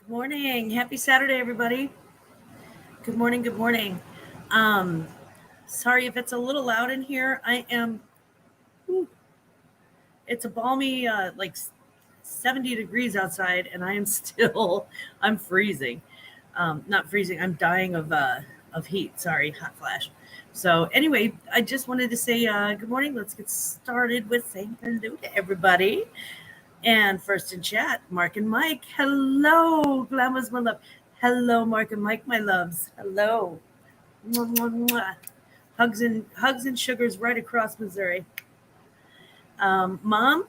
Morning. Happy Saturday, everybody. Good morning. Good morning. Um, Sorry if it's a little loud in here. Whew, it's a balmy, 70 degrees outside, and I am still, I'm freezing. Not freezing, I'm dying of heat. Sorry, hot flash. So, anyway, I just wanted to say good morning. Let's get started with saying hello to everybody. And first in chat, Mark and Mike. Hello, Glamours, my love. Hello, Mark and Mike, my loves. Hello. Mwah, mwah, mwah. Hugs and sugars right across Missouri. Mom,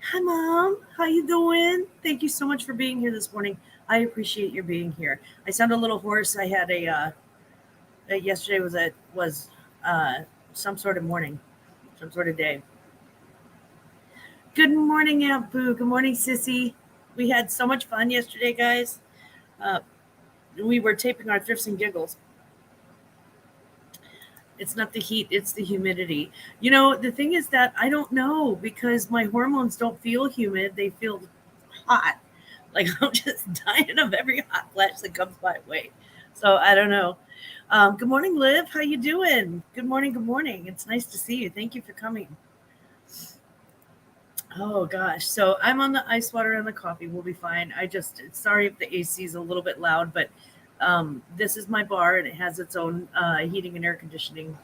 hi, Mom. How you doing? Thank you so much for being here this morning. I appreciate your being here. I sound a little hoarse. I had yesterday was some sort of morning, some sort of day. Good morning, Aunt Boo. Good morning, Sissy. We had so much fun yesterday, guys. Uh, we were taping our thrifts and giggles. It's not the heat, it's the humidity. The thing is that I don't know because my hormones don't feel humid, they feel hot. Like I'm just dying of every hot flash that comes my way. So I don't know. Good morning, Liv. How you doing? Good morning. Good morning. It's nice to see you. Thank you for coming. Oh gosh. So I'm on the ice water and the coffee. We'll be fine. Sorry if the AC is a little bit loud, but this is my bar and it has its own heating and air conditioning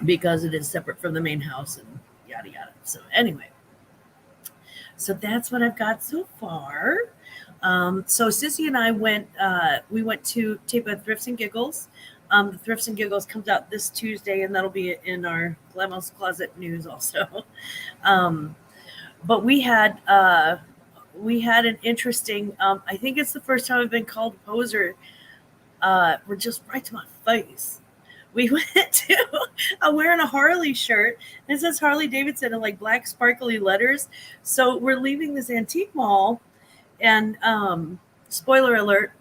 because it is separate from the main house and yada yada. So anyway, so that's what I've got so far. So Sissy and I we went to tape a Thrifts and Giggles. The Thrifts and Giggles comes out this Tuesday, and that'll be in our Glamour's Closet news also. Um, but we had an interesting. I think it's the first time I've been called a poser. We're just right to my face. We went to. I'm wearing a Harley shirt, and it says Harley Davidson in like black sparkly letters. So we're leaving this antique mall, and spoiler alert,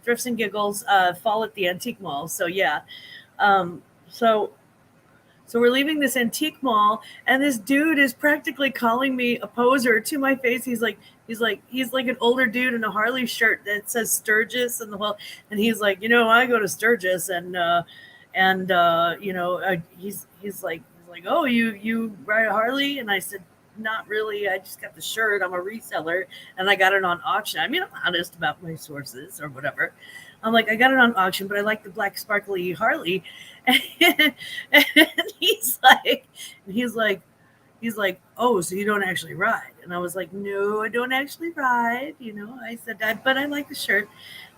Thrifts and Giggles fall at the antique mall. So yeah, um, so so we're leaving this antique mall, and this dude is practically calling me a poser to my face. He's like an older dude in a Harley shirt that says Sturgis and the whole, and he's like, I go to Sturgis, and he's like, oh, you ride a Harley, and I said, not really. I just got the shirt. I'm a reseller, and I got it on auction. I mean, I'm honest about my sources or whatever. I'm like, I got it on auction, but I like the black sparkly Harley. And he's like, oh, so you don't actually ride? And I was like, no, I don't actually ride. I said that, but I like the shirt.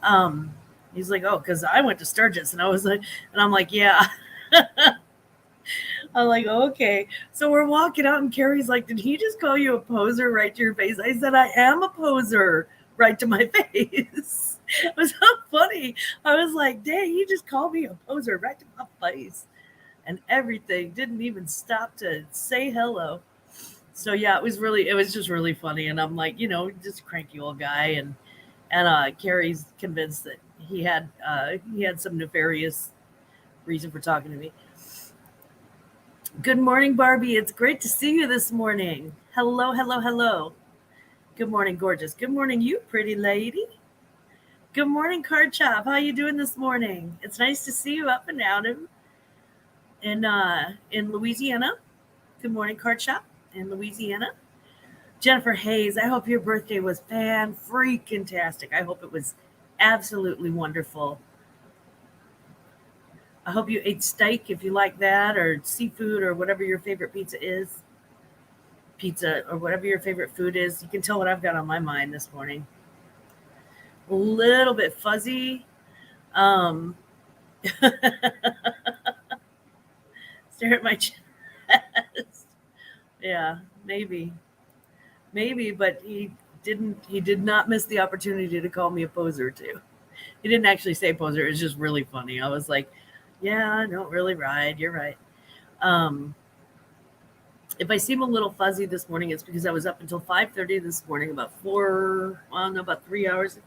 Um, he's like, oh, because I went to Sturgis, and I was like, and I'm like, yeah. I'm like, okay. So we're walking out, and Carrie's like, did he just call you a poser right to your face? I said, I am a poser right to my face. It was so funny. I was like, dang, he just called me a poser right to my face. And everything didn't even stop to say hello. So yeah, it was just really funny. And I'm like, just a cranky old guy. And Carrie's convinced that he had some nefarious reason for talking to me. Good morning, Barbie. It's great to see you this morning. Hello, hello, hello. Good morning, gorgeous. Good morning, you pretty lady. Good morning, Card Chop. How you doing this morning? It's nice to see you up and out in Louisiana. Good morning, Card Shop in Louisiana. Jennifer Hayes, I hope your birthday was fan-freaking-tastic. I hope it was absolutely wonderful. I hope you ate steak if you like that, or seafood, or whatever your favorite pizza, or whatever your favorite food is. You can tell what I've got on my mind this morning. A little bit fuzzy. Um, Stare at my chest. Yeah, maybe, but he did not miss the opportunity to call me a poser too. He didn't actually say poser. It's just really funny. I was like, yeah, I don't really ride. You're right. Um, if I seem a little fuzzy this morning, it's because I was up until 5:30 this morning, about 3 hours,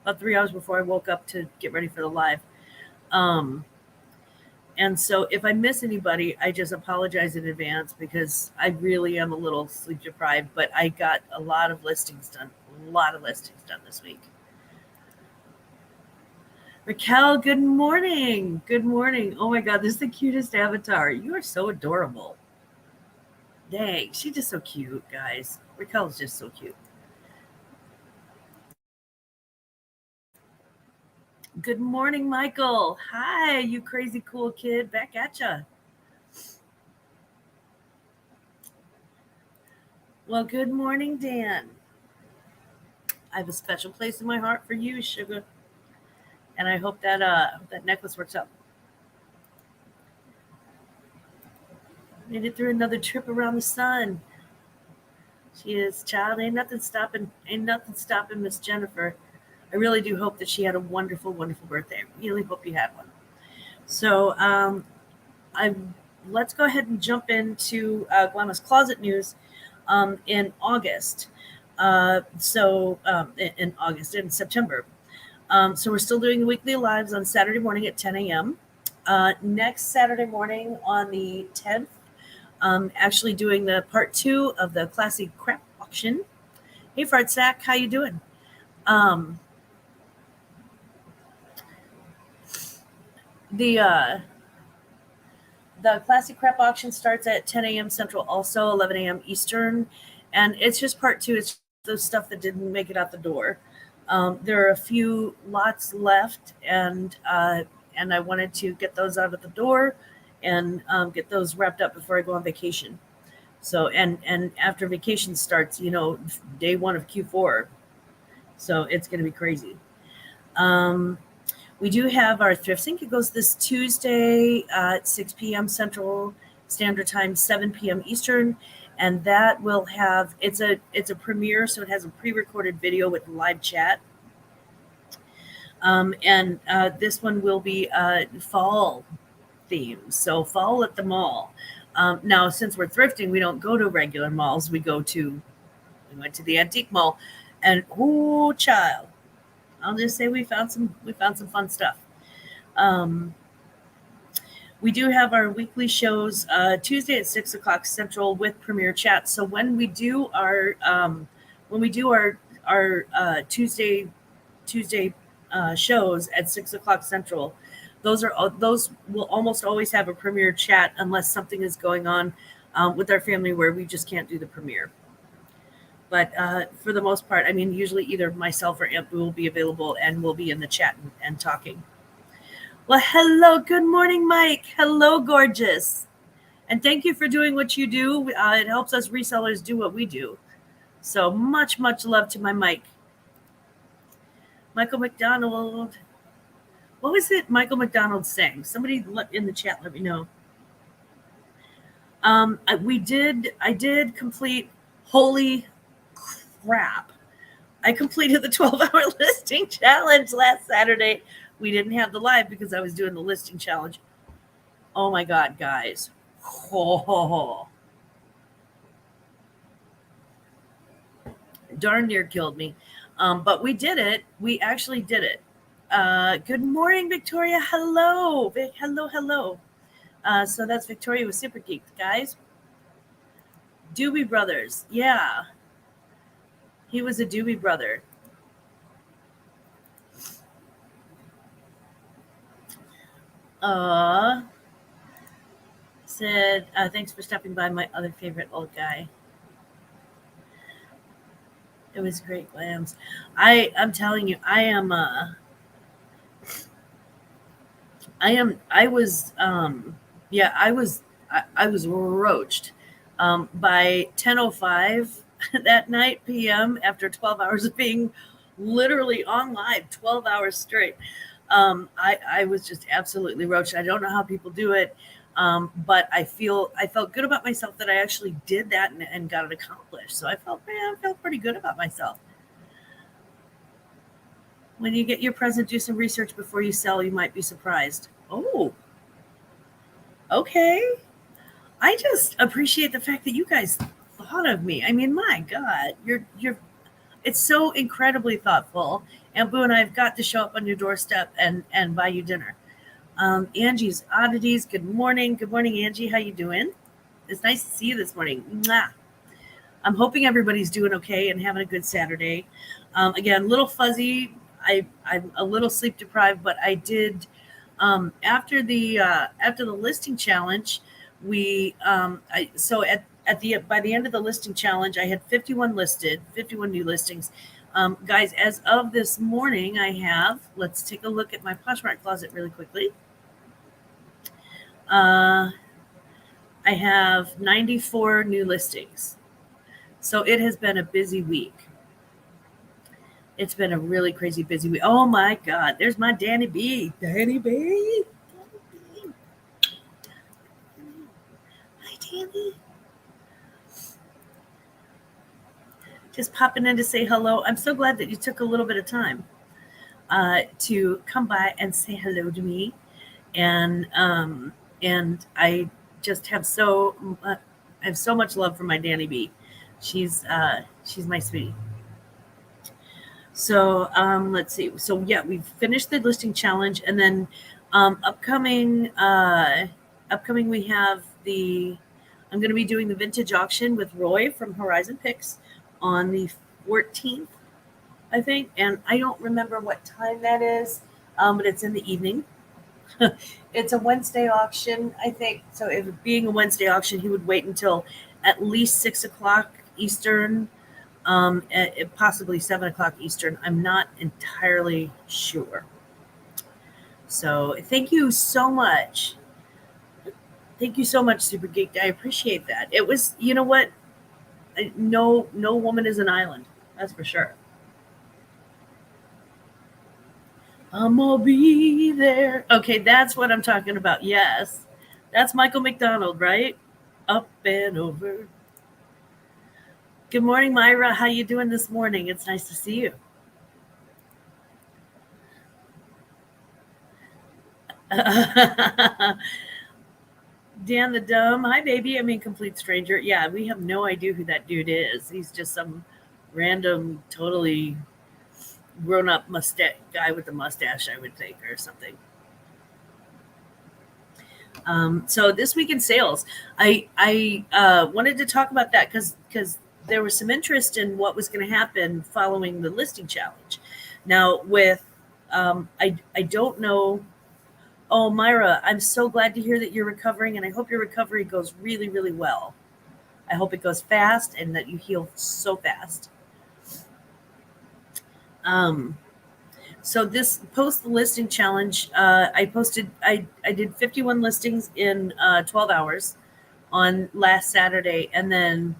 about 3 hours before I woke up to get ready for the live. Um, And so if I miss anybody, I just apologize in advance because I really am a little sleep deprived, but I got a lot of listings done. A lot of listings done this week. Raquel, good morning. Good morning. Oh my God, this is the cutest avatar. You are so adorable. Dang, she's just so cute, guys. Raquel's just so cute. Good morning, Michael. Hi, you crazy cool kid. Back at ya. Well, good morning, Dan. I have a special place in my heart for you, sugar. And I hope that necklace works out. Made it through another trip around the sun. She is, child. Ain't nothing stopping Miss Jennifer. I really do hope that she had a wonderful, wonderful birthday. I really hope you had one. So let's go ahead and jump into Guamas Closet News in August. In September. So we're still doing weekly lives on Saturday morning at 10 a.m. Next Saturday morning on the 10th, actually doing the part 2 of the classy crap auction. Hey, Fart Sack, how you doing? The classic crap auction starts at 10 a.m. Central, also 11 a.m. Eastern, and it's just part 2. It's the stuff that didn't make it out the door. There are a few lots left, and I wanted to get those out of the door and get those wrapped up before I go on vacation. So and after vacation starts, day 1 of Q4, so it's going to be crazy. We do have our thrift sync. It goes this Tuesday at 6 p.m. Central Standard Time, 7 p.m. Eastern, and that will have it's a premiere, so it has a pre-recorded video with live chat. And this one will be fall themed, so fall at the mall. Now, since we're thrifting, we don't go to regular malls. We went to the antique mall, and oh, child. I'll just say we found some fun stuff. We do have our weekly shows Tuesday at 6 o'clock Central with Premiere Chat. So when we do our Tuesday shows at 6 o'clock Central, those will almost always have a Premiere Chat unless something is going on with our family where we just can't do the premiere. But for the most part, I mean, usually either myself or Aunt Boo will be available and we'll be in the chat and talking. Well, hello. Good morning, Mike. Hello, gorgeous. And thank you for doing what you do. It helps us resellers do what we do. So much, much love to my Mike. Michael McDonald. What was it Michael McDonald saying? Somebody in the chat, let me know. I did complete, holy crap. I completed the 12-hour listing challenge last Saturday. We didn't have the live because I was doing the listing challenge. Oh my God, guys. Oh. Darn near killed me. But we did it. We actually did it. Good morning, Victoria. Hello. Hello. So that's Victoria with Super Geek, guys. Doobie Brothers. Yeah. He was a Doobie brother. Said, thanks for stopping by, my other favorite old guy. It was great, Glams. I'm telling you, I was roached by 10:05 that night p.m. after 12 hours of being literally on live 12 hours straight. I was just absolutely roached. I don't know how people do it. But I felt good about myself that I actually did that and got it accomplished. So I felt pretty good about myself. When you get your present, do some research before you sell. You might be surprised. Oh, okay. I just appreciate the fact that you guys thought of me. I mean, my God, it's so incredibly thoughtful. And Boo and I have got to show up on your doorstep and buy you dinner. Angie's Oddities. Good morning. Good morning, Angie. How you doing? It's nice to see you this morning. Mwah. I'm hoping everybody's doing okay and having a good Saturday. Again, a little fuzzy. I'm a little sleep deprived, but I did after the listing challenge. At the by the end of the listing challenge, I had 51 listed, 51 new listings. Guys, as of this morning, I have. Let's take a look at my Poshmark closet really quickly. I have 94 new listings. So it has been a busy week. It's been a really crazy busy week. Oh my God, there's my Danny B. Danny B. Hi, Danny. Just popping in to say hello. I'm so glad that you took a little bit of time to come by and say hello to me. And I just have I have so much love for my Danny B. She's my sweetie. So let's see. So yeah, we've finished the listing challenge, and then upcoming we have I'm going to be doing the vintage auction with Roy from Horizon Picks on the 14th, I think, and I don't remember what time that is, but it's in the evening. It's a Wednesday auction, I think. So if being a Wednesday auction, he would wait until at least 6:00 Eastern. Possibly 7:00 Eastern. I'm not entirely sure. So thank you so much. Thank you so much, Super Geek. I appreciate that. It was, you know what? No woman is an island. That's for sure. I'm gonna be there. Okay, that's what I'm talking about. Yes. That's Michael McDonald, right? Up and over. Good morning, Myra. How you doing this morning? It's nice to see you. Dan the Dumb. Hi, baby. I mean, complete stranger. Yeah, we have no idea who that dude is. He's just some random, totally grown-up guy with a mustache, I would think, or something. So this week in sales, I wanted to talk about that because there was some interest in what was going to happen following the listing challenge. Now, with I don't know. Oh, Myra, I'm so glad to hear that you're recovering, and I hope your recovery goes really, really well. I hope it goes fast and that you heal so fast. So this post the listing challenge, I did 51 listings in 12 hours on last Saturday, and then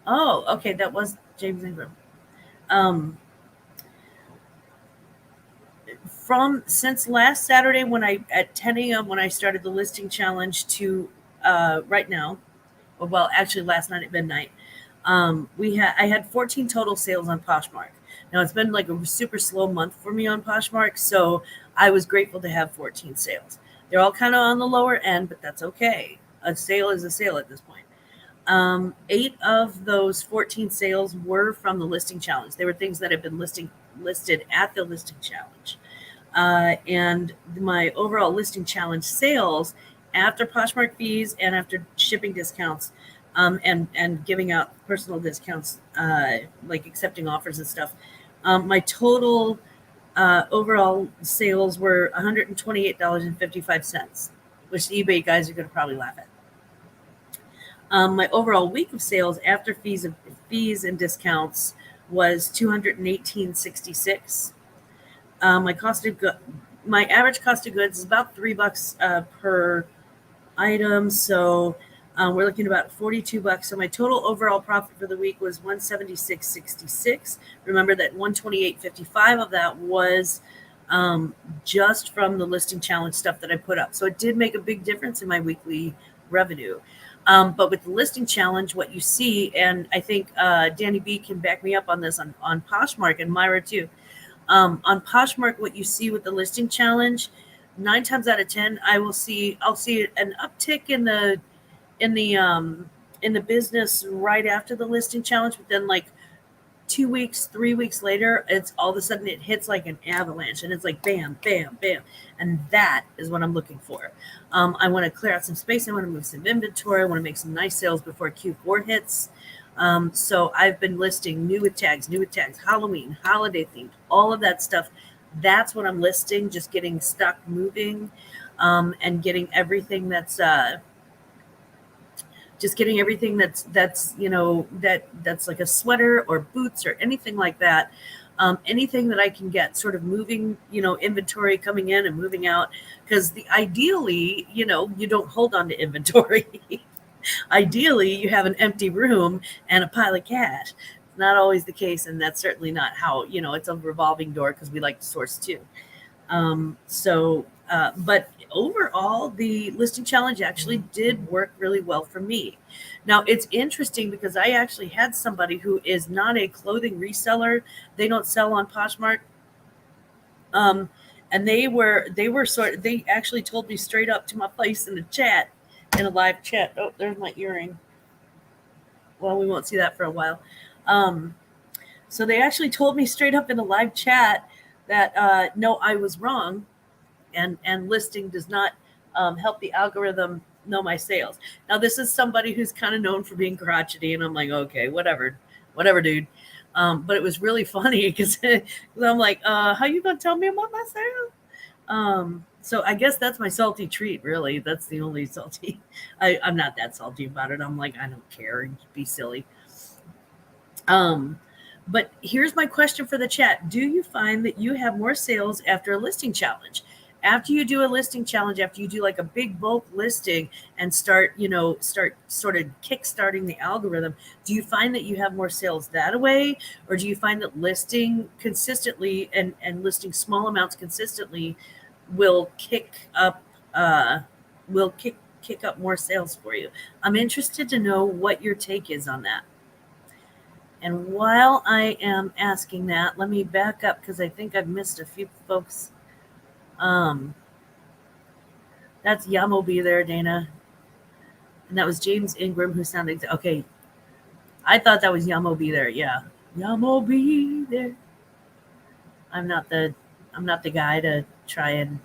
okay, that was James Ingram. Since last Saturday at 10 a.m. when I started the listing challenge to right now, well, actually last night at midnight, I had 14 total sales on Poshmark. Now it's been like a super slow month for me on Poshmark, so I was grateful to have 14 sales. They're all kind of on the lower end, but that's okay. A sale is a sale at this point. 8 of those 14 sales were from the listing challenge. They were things that had been listed at the listing challenge. And my overall listing challenge sales after Poshmark fees and after shipping discounts, and giving out personal discounts, like accepting offers and stuff. My total overall sales were $128.55, which the eBay guys are going to probably laugh at. My overall week of sales after fees and discounts was $218.66. My average cost of goods is about $3 per item, so we're looking at about $42. So my total overall profit for the week was $176.66. Remember that $128.55 of that was just from the listing challenge stuff that I put up. So it did make a big difference in my weekly revenue. But with the listing challenge, what you see, and I think Danny B can back me up on this on Poshmark, and Myra too. On Poshmark, what you see with the listing challenge, 9 times out of 10, I'll see an uptick in the business right after the listing challenge, but then like 2 weeks, 3 weeks later, it's all of a sudden it hits like an avalanche, and it's like bam, bam, bam, and that is what I'm looking for. I want to clear out some space. I want to move some inventory. I want to make some nice sales before Q4 hits. So I've been listing new with tags, Halloween, holiday themed, all of that stuff. That's what I'm listing. Just getting stuck moving, and getting everything that's that's like a sweater or boots or anything like that. Anything that I can get sort of moving, inventory coming in and moving out, because ideally, you don't hold on to inventory. Ideally, you have an empty room and a pile of cash. It's not always the case, and that's certainly not how, it's a revolving door, because we like to source too. But overall, the listing challenge actually did work really well for me. Now, it's interesting because I actually had somebody who is not a clothing reseller. They don't sell on Poshmark. And they actually told me straight up to my face in a live chat. Oh, there's my earring. Well, we won't see that for a while. So they actually told me straight up in a live chat that, no, I was wrong. And listing does not help the algorithm know my sales. Now, this is somebody who's kind of known for being crotchety, and I'm like, okay, whatever, dude. But it was really funny because I'm like, how you gonna tell me about my sales? So I guess that's my salty treat, really. That's the only salty. I'm not that salty about it. I'm like, I don't care. Be silly. But here's my question for the chat. Do you find that you have more sales after a listing challenge? After you do a listing challenge, after you do like a big bulk listing and start sort of kickstarting the algorithm, do you find that you have more sales that way? Or do you find that listing consistently and listing small amounts consistently will kick up more sales for you? I'm interested to know what your take is on that. And while I am asking that, let me back up because I think I've missed a few folks. That's Yamo Be There, Dana. And that was James Ingram who sounded okay. I thought that was Yamo Be There. Yeah. Yamo Be There. I'm not the guy to try and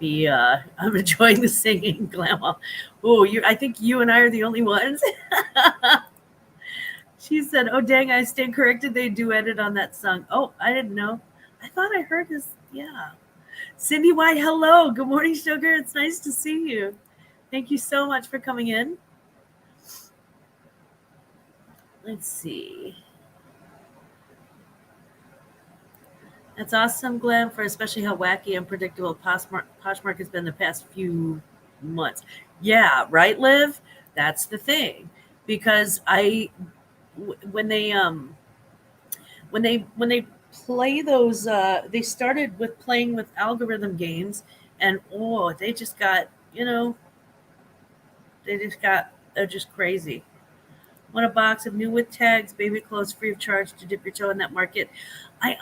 be I'm enjoying the singing, Glamour. Oh, I think you and I are the only ones. She said, oh dang, I stand corrected. They duetted on that song. Oh, I didn't know. I thought I heard this. Yeah. Cindy White, hello. Good morning, sugar. It's nice to see you. Thank you so much for coming in. Let's see. That's awesome, Glam, for especially how wacky and predictable Poshmark has been the past few months. Yeah, right, Liv? That's the thing. Because when they play those, they started with playing with algorithm games, and they just got, they're just crazy. Want a box of new with tags, baby clothes free of charge to dip your toe in that market? I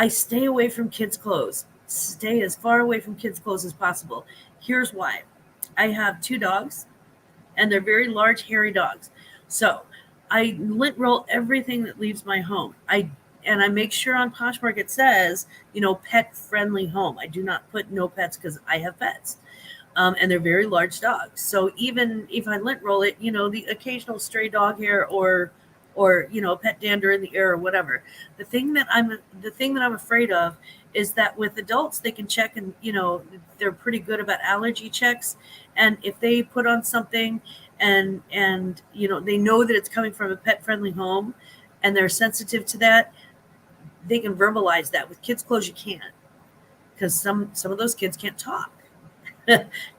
stay away from kids' clothes. Stay as far away from kids' clothes as possible. Here's why. I have 2 dogs, and they're very large, hairy dogs. So I lint roll everything that leaves my home. I make sure on Poshmark it says, pet-friendly home. I do not put no pets because I have pets. And they're very large dogs. So even if I lint roll it, the occasional stray dog hair or pet dander in the air or whatever. The thing that I'm afraid of is that with adults, they can check and, they're pretty good about allergy checks. And if they put on something and they know that it's coming from a pet-friendly home and they're sensitive to that, they can verbalize that. With kids' clothes, you can't, because some of those kids can't talk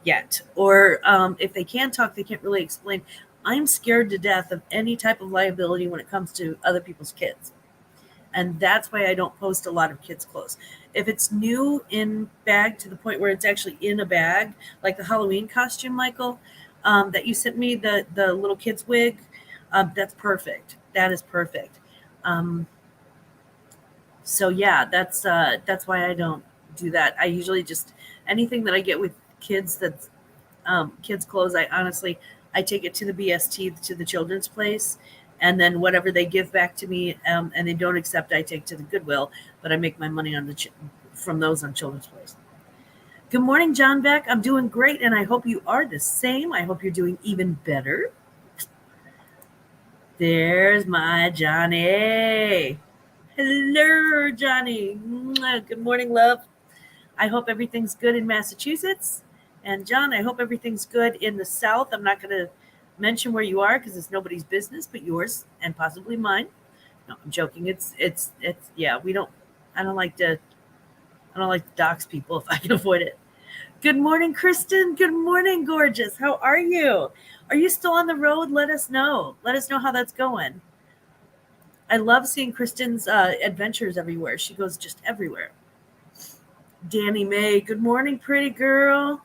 yet. Or if they can talk, they can't really explain. I'm scared to death of any type of liability when it comes to other people's kids. And that's why I don't post a lot of kids' clothes. If it's new in bag to the point where it's actually in a bag, like the Halloween costume, Michael, that you sent me, the little kid's wig, that's perfect. That is perfect. So yeah, that's why I don't do that. I usually just, anything that I get with kids that's kids' clothes, I take it to the BST, to the children's place, and then whatever they give back to me, and they don't accept, I take to the Goodwill, but I make my money on from those on Children's Place. Good morning, John Beck. I'm doing great, and I hope you are the same. I hope you're doing even better. There's my Johnny. Hello, Johnny. Good morning, love. I hope everything's good in Massachusetts. And John, I hope everything's good in the South. I'm not going to mention where you are because it's nobody's business but yours and possibly mine. No, I'm joking. It's yeah, I don't like to dox people if I can avoid it. Good morning, Kristen. Good morning, gorgeous. How are you? Are you still on the road? Let us know. Let us know how that's going. I love seeing Kristen's adventures everywhere. She goes just everywhere. Danny May, good morning, pretty girl.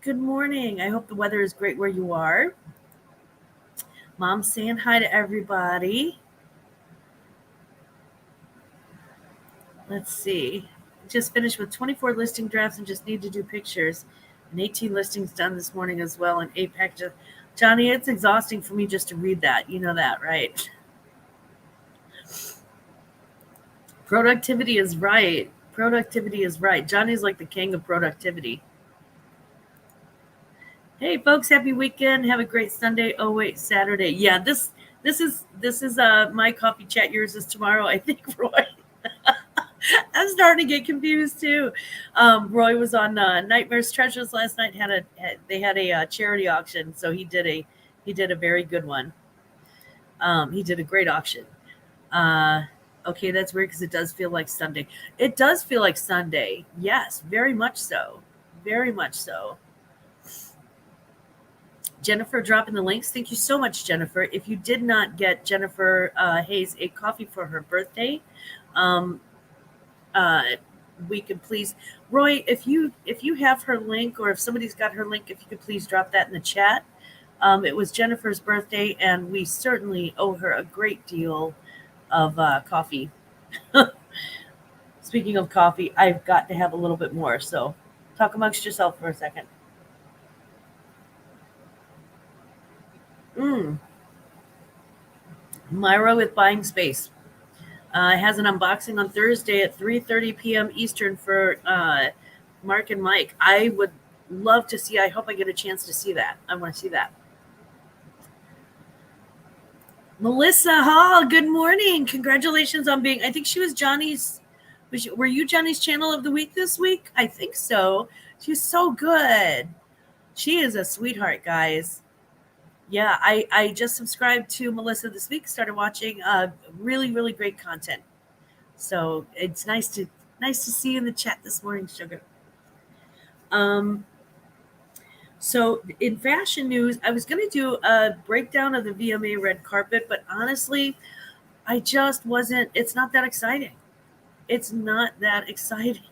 Good morning. I hope the weather is great where you are. Mom's saying hi to everybody. Let's see. Just finished with 24 listing drafts and just need to do pictures. And 18 listings done this morning as well. And 8 packages. Johnny, it's exhausting for me just to read that. You know that, right? Productivity is right. Productivity is right. Johnny's like the king of productivity. Hey folks, happy weekend. Have a great Sunday. Oh wait, Saturday. Yeah, this is my coffee chat. Yours is tomorrow, I think, Roy. I'm starting to get confused too. Roy was on Nightmares Treasures last night. They had a charity auction, so he did a very good one. He did a great auction. Okay, that's weird because it does feel like Sunday. It does feel like Sunday. Yes, very much so. Very much so. Jennifer dropping the links. Thank you so much, Jennifer. If you did not get Jennifer Hayes a coffee for her birthday, we could please, Roy, if you have her link, or if somebody's got her link, if you could please drop that in the chat. It was Jennifer's birthday, and we certainly owe her a great deal of coffee. Speaking of coffee, I've got to have a little bit more. So talk amongst yourself for a second. Myra with Buying Space has an unboxing on Thursday at 3:30 p.m. Eastern for Mark and Mike. I would love to see. I hope I get a chance to see that. I want to see that. Melissa Hall, good morning. Congratulations on being, I think she was Johnny's, were you Johnny's Channel of the Week this week? I think so. She's so good. She is a sweetheart, guys. Yeah, I just subscribed to Melissa this week, started watching really, really great content. So it's nice to see you in the chat this morning, sugar. So in fashion news, I was going to do a breakdown of the VMA red carpet, but honestly, I just wasn't. It's not that exciting. It's not that exciting.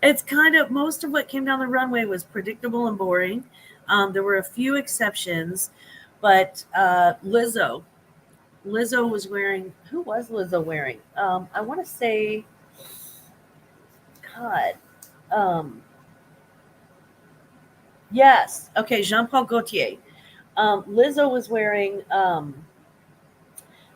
It's kind of, most of what came down the runway was predictable and boring. There were a few exceptions, but Lizzo was wearing, who was Lizzo wearing? I want to say, God, yes. Okay. Jean-Paul Gaultier. Lizzo was wearing,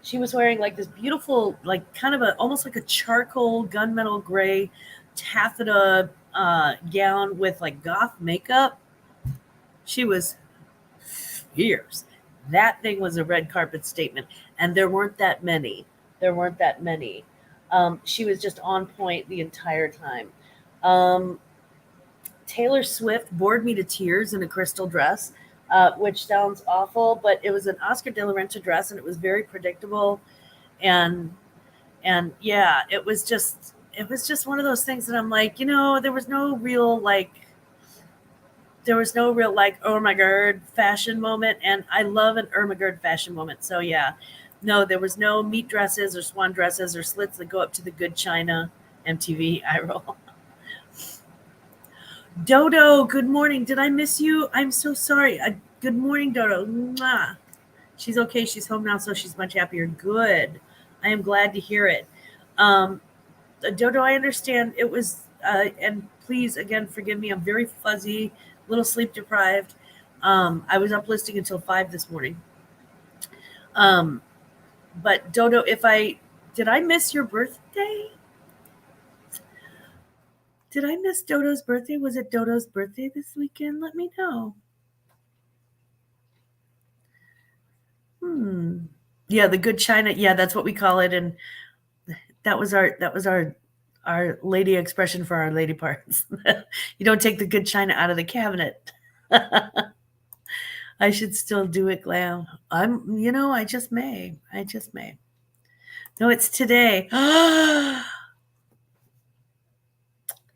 she was wearing like this beautiful, like kind of almost like a charcoal gunmetal gray taffeta gown with like goth makeup. She was fierce. That thing was a red carpet statement. And there weren't that many. She was just on point the entire time. Taylor Swift bored me to tears in a crystal dress, which sounds awful, but it was an Oscar de la Renta dress, and it was very predictable. And yeah, it was just one of those things that I'm like, there was no real like, oh my god fashion moment, and I love an oh my god fashion moment. So yeah, no, there was no meat dresses or swan dresses or slits that go up to the good china. MTV eye roll. Dodo, good morning. Did I miss you? I'm so sorry. Good morning, Dodo. Mwah. She's okay. She's home now, so she's much happier. Good. I am glad to hear it. Dodo, I understand it was, and please, again, forgive me. I'm very fuzzy, a little sleep deprived. I was up listing until 5 this morning. Um, but Dodo, did I miss your birthday? Did I miss Dodo's birthday? Was it Dodo's birthday this weekend? Let me know. Yeah, the good china. Yeah, that's what we call it, and that was our lady expression for our lady parts. You don't take the good china out of the cabinet. I should still do it, Glam. I just may. I just may. No, it's today.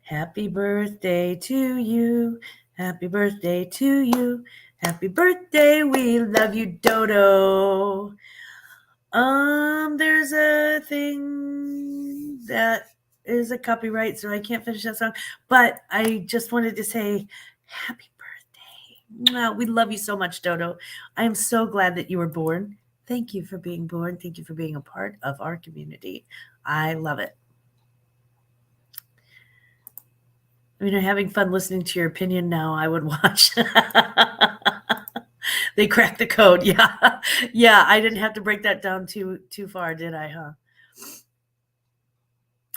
Happy birthday to you. Happy birthday to you. Happy birthday. We love you, Dodo. There's a thing that is a copyright, so I can't finish that song. But I just wanted to say happy birthday. Mwah. We love you so much, Dodo. I am so glad that you were born. Thank you for being born. Thank you for being a part of our community. I love it. Having fun listening to your opinion now, I would watch. They cracked the code. Yeah. Yeah, I didn't have to break that down too far, did I, huh?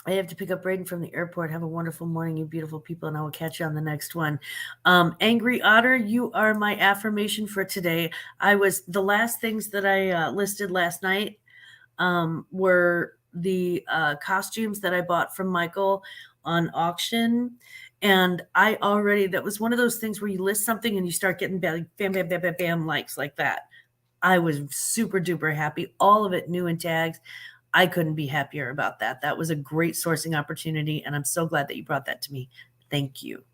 I have to pick up Braden from the airport. Have a wonderful morning, you beautiful people, and I will catch you on the next one. Angry Otter, you are my affirmation for today. The last things that I listed last night were the costumes that I bought from Michael on auction. And that was one of those things where you list something and you start getting bam, bam, bam, bam, bam likes like that. I was super duper happy. All of it new in tags. I couldn't be happier about that. That was a great sourcing opportunity, and I'm so glad that you brought that to me. Thank you.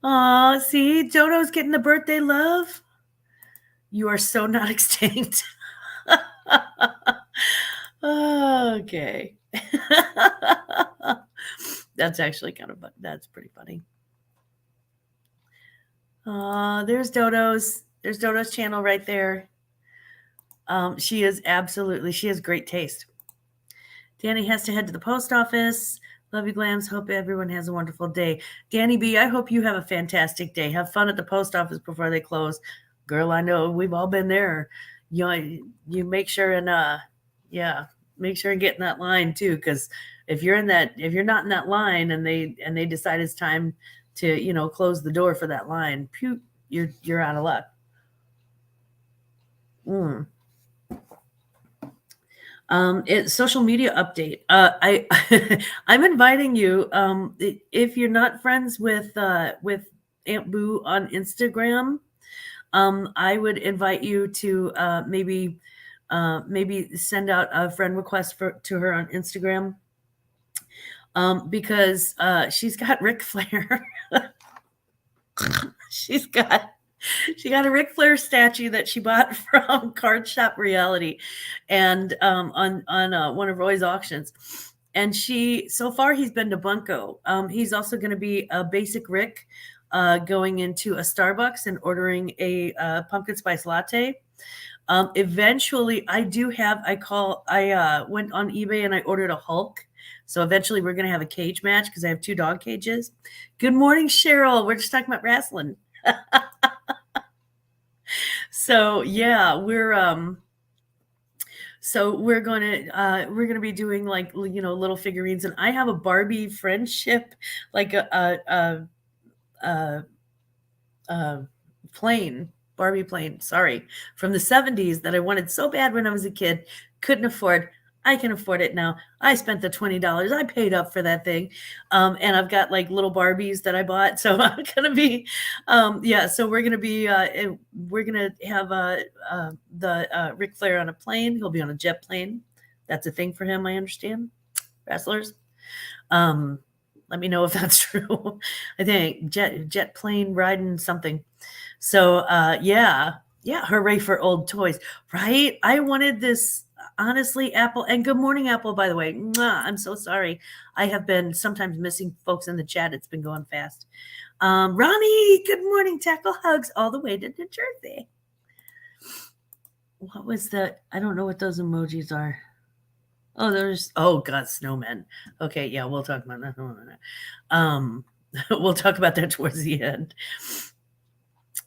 Oh, see, Dodo's getting the birthday love. You are so not extinct. Okay. That's actually that's pretty funny. There's Dodo's channel right there. She has great taste. Danny has to head to the post office. Love you, Glams. Hope everyone has a wonderful day. Danny B, I hope you have a fantastic day. Have fun at the post office before they close. Girl, I know we've all been there. You make sure and make sure and get in that line too, because if you're not in that line and they decide it's time to close the door for that line, you're out of luck. It's social media update. I'm inviting you. If you're not friends with Aunt Boo on Instagram, I would invite you to maybe send out a friend request to her on Instagram, because she's got Ric Flair. She got a Ric Flair statue that she bought from Card Shop Reality, and on one of Roy's auctions. And so far he's been to Bunko. He's also going to be a basic Rick, going into a Starbucks and ordering a pumpkin spice latte. Eventually, I went on eBay and I ordered a Hulk. So eventually we're going to have a cage match because I have 2 dog cages. Good morning, Cheryl. We're just talking about wrestling. So yeah, we're gonna be doing little figurines, and I have a Barbie friendship, like a plane, Barbie plane, sorry, from the 70s that I wanted so bad when I was a kid, couldn't afford. I can afford it now. I spent the $20. I paid up for that thing. And I've got like little Barbies that I bought. So I'm going to be, so we're going to have the Ric Flair on a plane. He'll be on a jet plane. That's a thing for him, I understand. Wrestlers. Let me know if that's true. I think jet plane riding something. So, hooray for old toys, right? I wanted this. Honestly, Apple, and good morning, Apple, by the way. Mwah, I'm so sorry. I have been sometimes missing folks in the chat. It's been going fast. Ronnie, good morning. Tackle hugs all the way to New Jersey. What was that? I don't know what those emojis are. Oh, God, snowmen. Okay, yeah, we'll talk about that. We'll talk about that towards the end.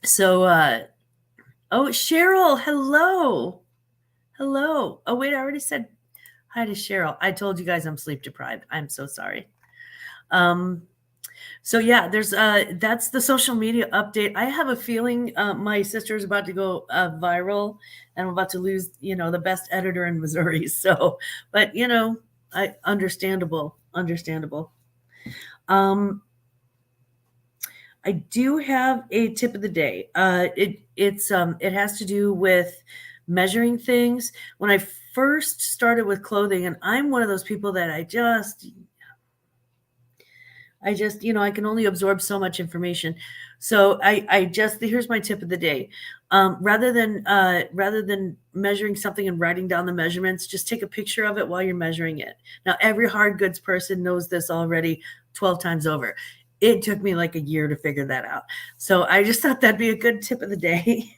So, Oh, Cheryl, hello. Hello. Oh, wait, I already said hi to Cheryl. I told you guys I'm sleep deprived. I'm so sorry. Um, so yeah, there's that's the social media update. I have a feeling my sister is about to go viral, and I'm about to lose, the best editor in Missouri. So, but I understandable. Um, I do have a tip of the day. It has to do with measuring things. When I first started with clothing, and I'm one of those people that I just, I can only absorb so much information. So here's my tip of the day. Rather than measuring something and writing down the measurements, just take a picture of it while you're measuring it. Now, every hard goods person knows this already 12 times over. It took me like a year to figure that out. So I just thought that'd be a good tip of the day.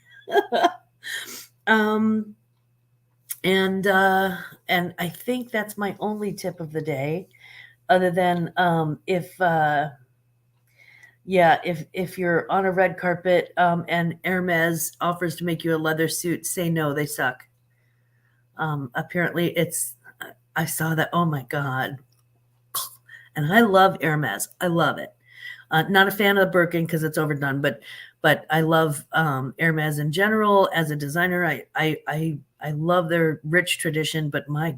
um, and I think that's my only tip of the day, other than if you're on a red carpet and Hermes offers to make you a leather suit, say no, they suck. Apparently, I saw that. Oh my god! And I love Hermes. I love it. Not a fan of the Birkin because it's overdone, but I love Hermes in general as a designer. I love their rich tradition, but my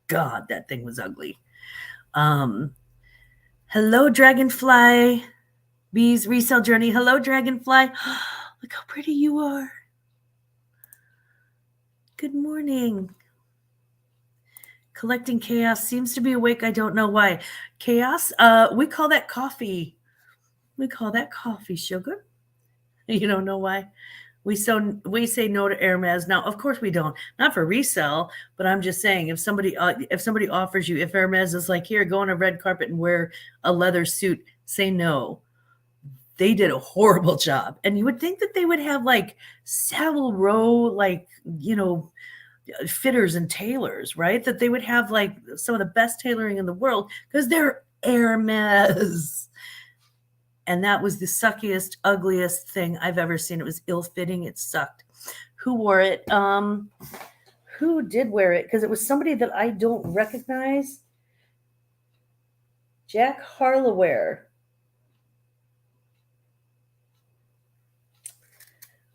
god, that thing was ugly. Hello, Dragonfly. Bees resale journey. Hello, Dragonfly. Look how pretty you are. Good morning. Collecting chaos seems to be awake. I don't know why. Chaos? We call that coffee. We call that coffee, sugar. You don't know why? We say no to Hermes. Now, of course we don't. Not for resale, but I'm just saying if somebody offers you, if Hermes is like, here, go on a red carpet and wear a leather suit, say no. They did a horrible job. And you would think that they would have like Savile Row, like, fitters and tailors, right? That they would have like some of the best tailoring in the world because they're Hermes. And that was the suckiest, ugliest thing I've ever seen. It was ill-fitting. It sucked. Who wore it? Who did wear it? Because it was somebody that I don't recognize. Jack Harloware.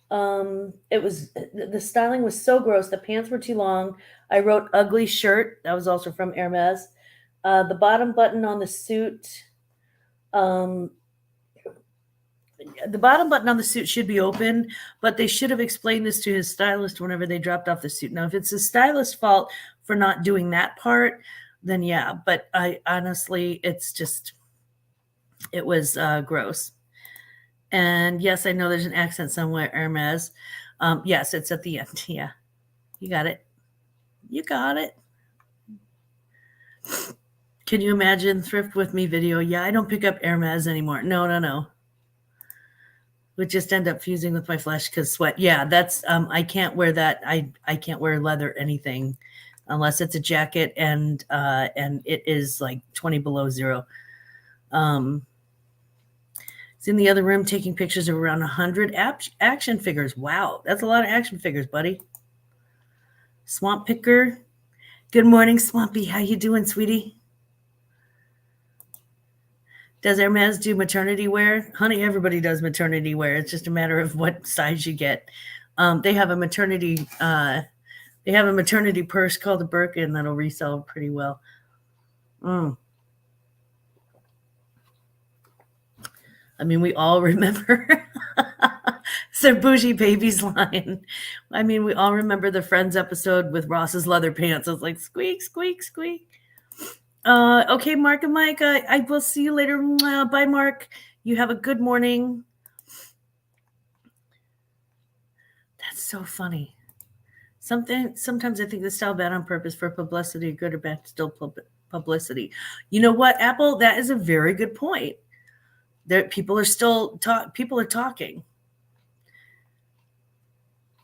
It was the styling was so gross. The pants were too long. I wrote ugly shirt. That was also from Hermes. The bottom button on the suit. The bottom button on the suit should be open, but they should have explained this to his stylist whenever they dropped off the suit. Now, if it's the stylist's fault for not doing that part, then yeah. But I honestly, it was gross. And yes, I know there's an accent somewhere, Hermes. Yes, it's at the end. Yeah, you got it. You got it. Can you imagine thrift with me video? Yeah, I don't pick up Hermes anymore. No. Would just end up fusing with my flesh because sweat. Yeah, that's I can't wear that. I can't wear leather anything unless it's a jacket and it is like 20 below zero. It's in the other room taking pictures of around 100 action figures. Wow, that's a lot of action figures, buddy. Swamp Picker. Good morning, Swampy. How you doing, sweetie? Does Hermes do maternity wear? Honey, everybody does maternity wear. It's just a matter of what size you get. They have a maternity purse called a Birkin that'll resell pretty well. I mean, we all remember so Bougie Baby's line. I mean, we all remember the Friends episode with Ross's leather pants. It's like squeak, squeak, squeak. Okay, Mark and Mike, I will see you later. Bye, Mark. You have a good morning. That's so funny. Sometimes I think the style bad on purpose for publicity, good or bad, still publicity. You know what, Apple? That is a very good point. People are talking.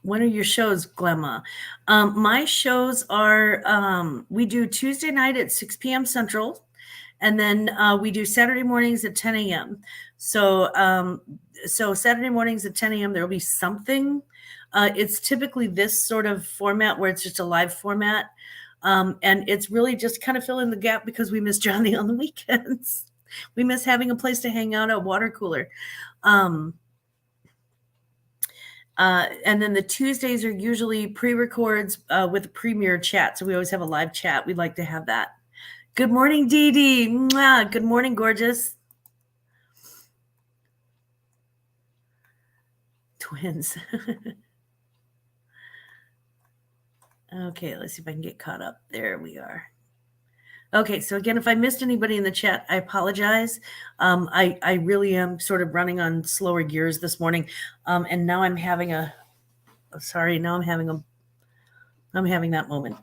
When are your shows, Glamour? My shows are we do Tuesday night at 6 p.m. Central, and then we do Saturday mornings at 10 a.m. So Saturday mornings at 10 a.m. there will be something. It's typically this sort of format where it's just a live format. And it's really just kind of filling the gap because we miss Johnny on the weekends. We miss having a place to hang out, a water cooler. And then the Tuesdays are usually pre-records with a premiere chat. So we always have a live chat. We'd like to have that. Good morning, Dee Dee. Mwah. Good morning, gorgeous. Twins. Okay, let's see if I can get caught up. There we are. Okay, so again, if I missed anybody in the chat, I apologize. I really am sort of running on slower gears this morning, and now I'm having I'm having that moment.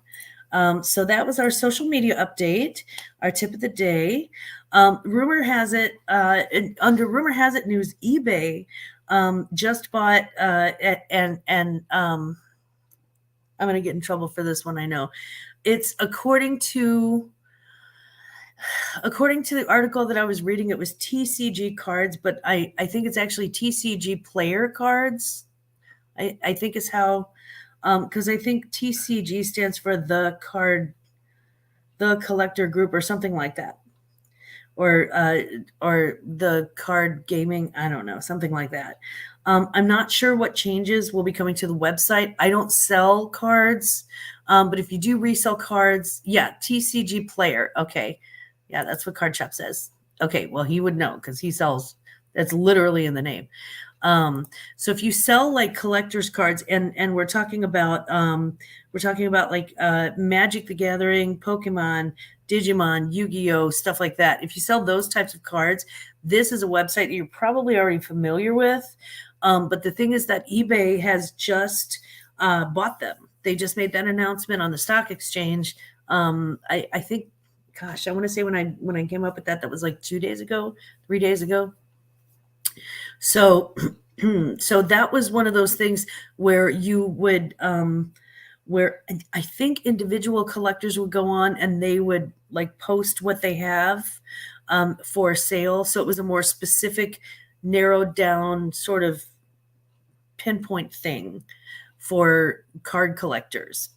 So that was our social media update, our tip of the day. Rumor has it, under rumor has it news, eBay just bought and I'm going to get in trouble for this one. I know it's according to the article that I was reading, it was TCG cards, but I think it's actually TCG player cards. I think is how, because I think TCG stands for the collector group or something like that, or the card gaming. I don't know, something like that. I'm not sure what changes will be coming to the website. I don't sell cards, but if you do resell cards, yeah, TCG player. Okay. Yeah, that's what Card Shop says. Okay, well, he would know because he sells. That's literally in the name. So if you sell like collector's cards, and we're talking about like Magic the Gathering, Pokemon, Digimon, Yu-Gi-Oh, stuff like that. If you sell those types of cards, this is a website that you're probably already familiar with. But the thing is that eBay has just bought them. They just made that announcement on the stock exchange. I think, gosh, I want to say when I came up with that was like 3 days ago. So so that was one of those things where you would where I think individual collectors would go on and they would like post what they have for sale. So it was a more specific, narrowed down sort of pinpoint thing for card collectors.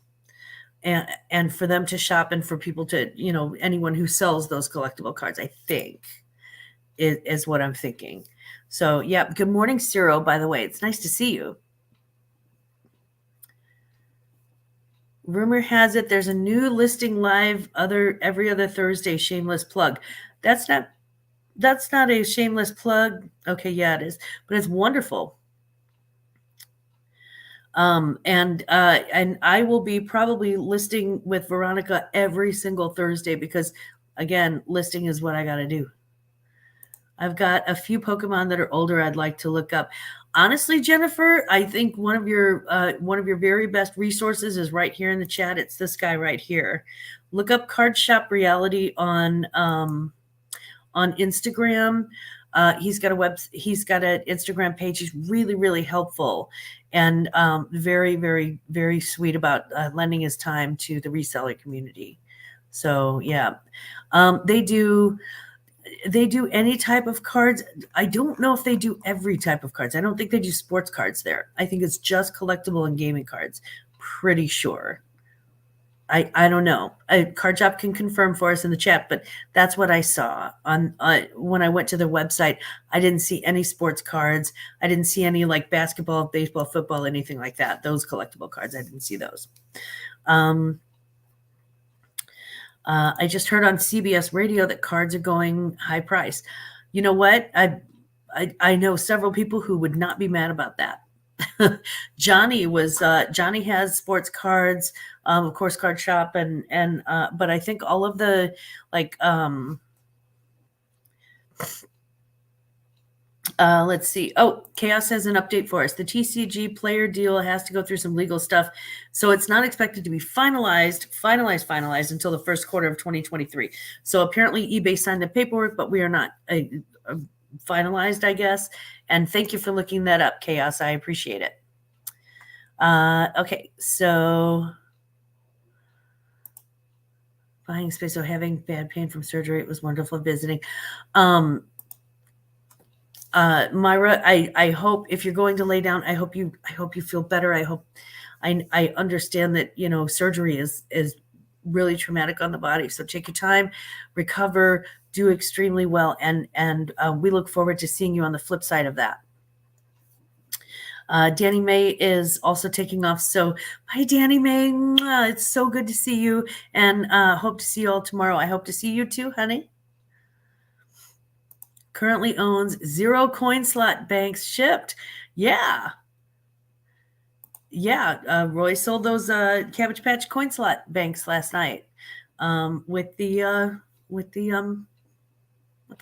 And for them to shop and for people to, anyone who sells those collectible cards, I think is what I'm thinking. So, yeah. Good morning, Ciro, by the way. It's nice to see you. Rumor has it there's a new listing live every other Thursday. Shameless plug. That's not a shameless plug. Okay, yeah, it is. But it's wonderful. And I will be probably listing with Veronica every single Thursday because, again, listing is what I got to do. I've got a few Pokemon that are older I'd like to look up. Honestly, Jennifer, I think one of your very best resources is right here in the chat. It's this guy right here. Look up Card Shop Reality on Instagram. He's got an Instagram page. He's really, really helpful and very, very, very sweet about lending his time to the reseller community. So yeah, they do any type of cards. I don't know if they do every type of cards. I don't think they do sports cards there. I think it's just collectible and gaming cards. Pretty sure. I don't know. Card Shop can confirm for us in the chat, but that's what I saw on when I went to their website. I didn't see any sports cards. I didn't see any like basketball, baseball, football, anything like that. Those collectible cards, I didn't see those. I just heard on CBS Radio that cards are going high price. You know what? I know several people who would not be mad about that. Johnny has sports cards, of course, Card Shop, and but I think all of the like let's see. Oh, Chaos has an update for us. The TCG player deal has to go through some legal stuff, so it's not expected to be finalized until the first quarter of 2023. So apparently eBay signed the paperwork, but we are not finalized, I guess. And thank you for looking that up, Chaos. I appreciate it. Okay, so buying space, so having bad pain from surgery. It was wonderful visiting. Myra, I hope if you're going to lay down, I hope you feel better. I understand that, surgery is really traumatic on the body. So take your time, recover, do extremely well. And we look forward to seeing you on the flip side of that. Danny Mae is also taking off. So hi, Danny Mae. Mwah, it's so good to see you, and hope to see you all tomorrow. I hope to see you too, honey. Currently owns 0 coin slot banks shipped. Yeah. Roy sold those Cabbage Patch coin slot banks last night with the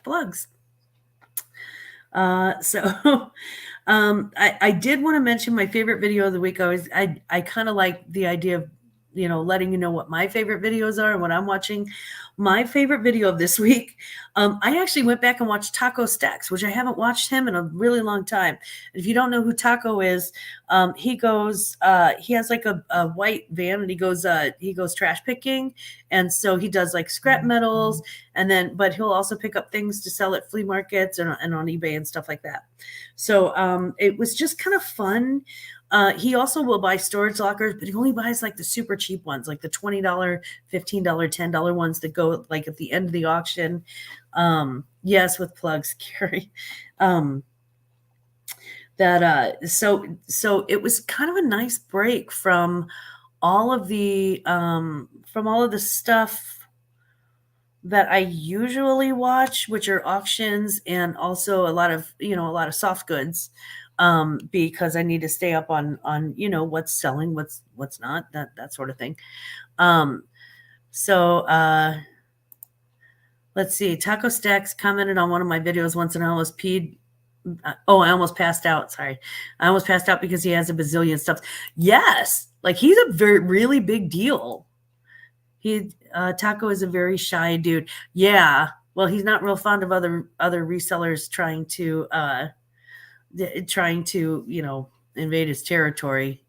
plugs. So I did want to mention my favorite video of the week. I kind of like the idea of, letting you know what my favorite videos are and what I'm watching. My favorite video of this week, I actually went back and watched Taco Stacks, which I haven't watched him in a really long time. If you don't know who Taco is, he has like a white van, and he goes trash picking. And so he does like scrap metals, but he'll also pick up things to sell at flea markets and on eBay and stuff like that. So it was just kind of fun. He also will buy storage lockers, but he only buys like the super cheap ones, like the $20, $15, $10 ones that go like at the end of the auction. Yes, with plugs, Carrie. So it was kind of a nice break from all of the stuff that I usually watch, which are auctions and also a lot of soft goods. Because I need to stay up on what's selling, what's not, that sort of thing. Let's see. Taco Stacks commented on one of my videos once, and I almost peed. I almost passed out. Sorry. I almost passed out because he has a bazillion stuff. Yes. Like, he's a really big deal. Taco is a very shy dude. Yeah. Well, he's not real fond of other resellers trying to invade his territory.